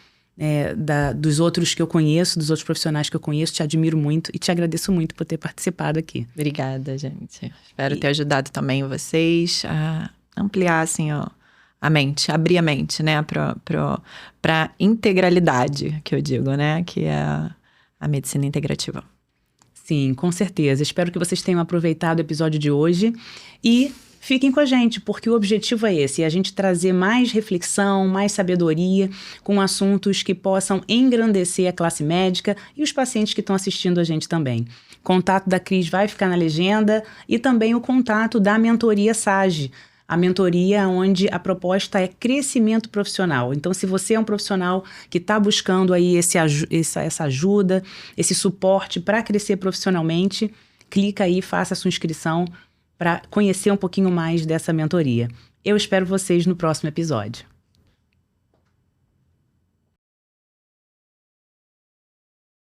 dos outros que eu conheço, dos outros profissionais que eu conheço. Te admiro muito e te agradeço muito por ter participado aqui. Obrigada, gente. Espero ter ajudado também vocês a ampliar, assim, a mente, abrir a mente, né? Pra integralidade, que eu digo, né? Que é a medicina integrativa. Sim, com certeza. Espero que vocês tenham aproveitado o episódio de hoje e fiquem com a gente, porque o objetivo é esse, a gente trazer mais reflexão, mais sabedoria com assuntos que possam engrandecer a classe médica e os pacientes que estão assistindo a gente também. O contato da Cris vai ficar na legenda e também o contato da mentoria SAGE, a mentoria onde a proposta é crescimento profissional. Então, se você é um profissional que está buscando aí essa ajuda, esse suporte para crescer profissionalmente, clica aí, faça a sua inscrição para conhecer um pouquinho mais dessa mentoria. Eu espero vocês no próximo episódio.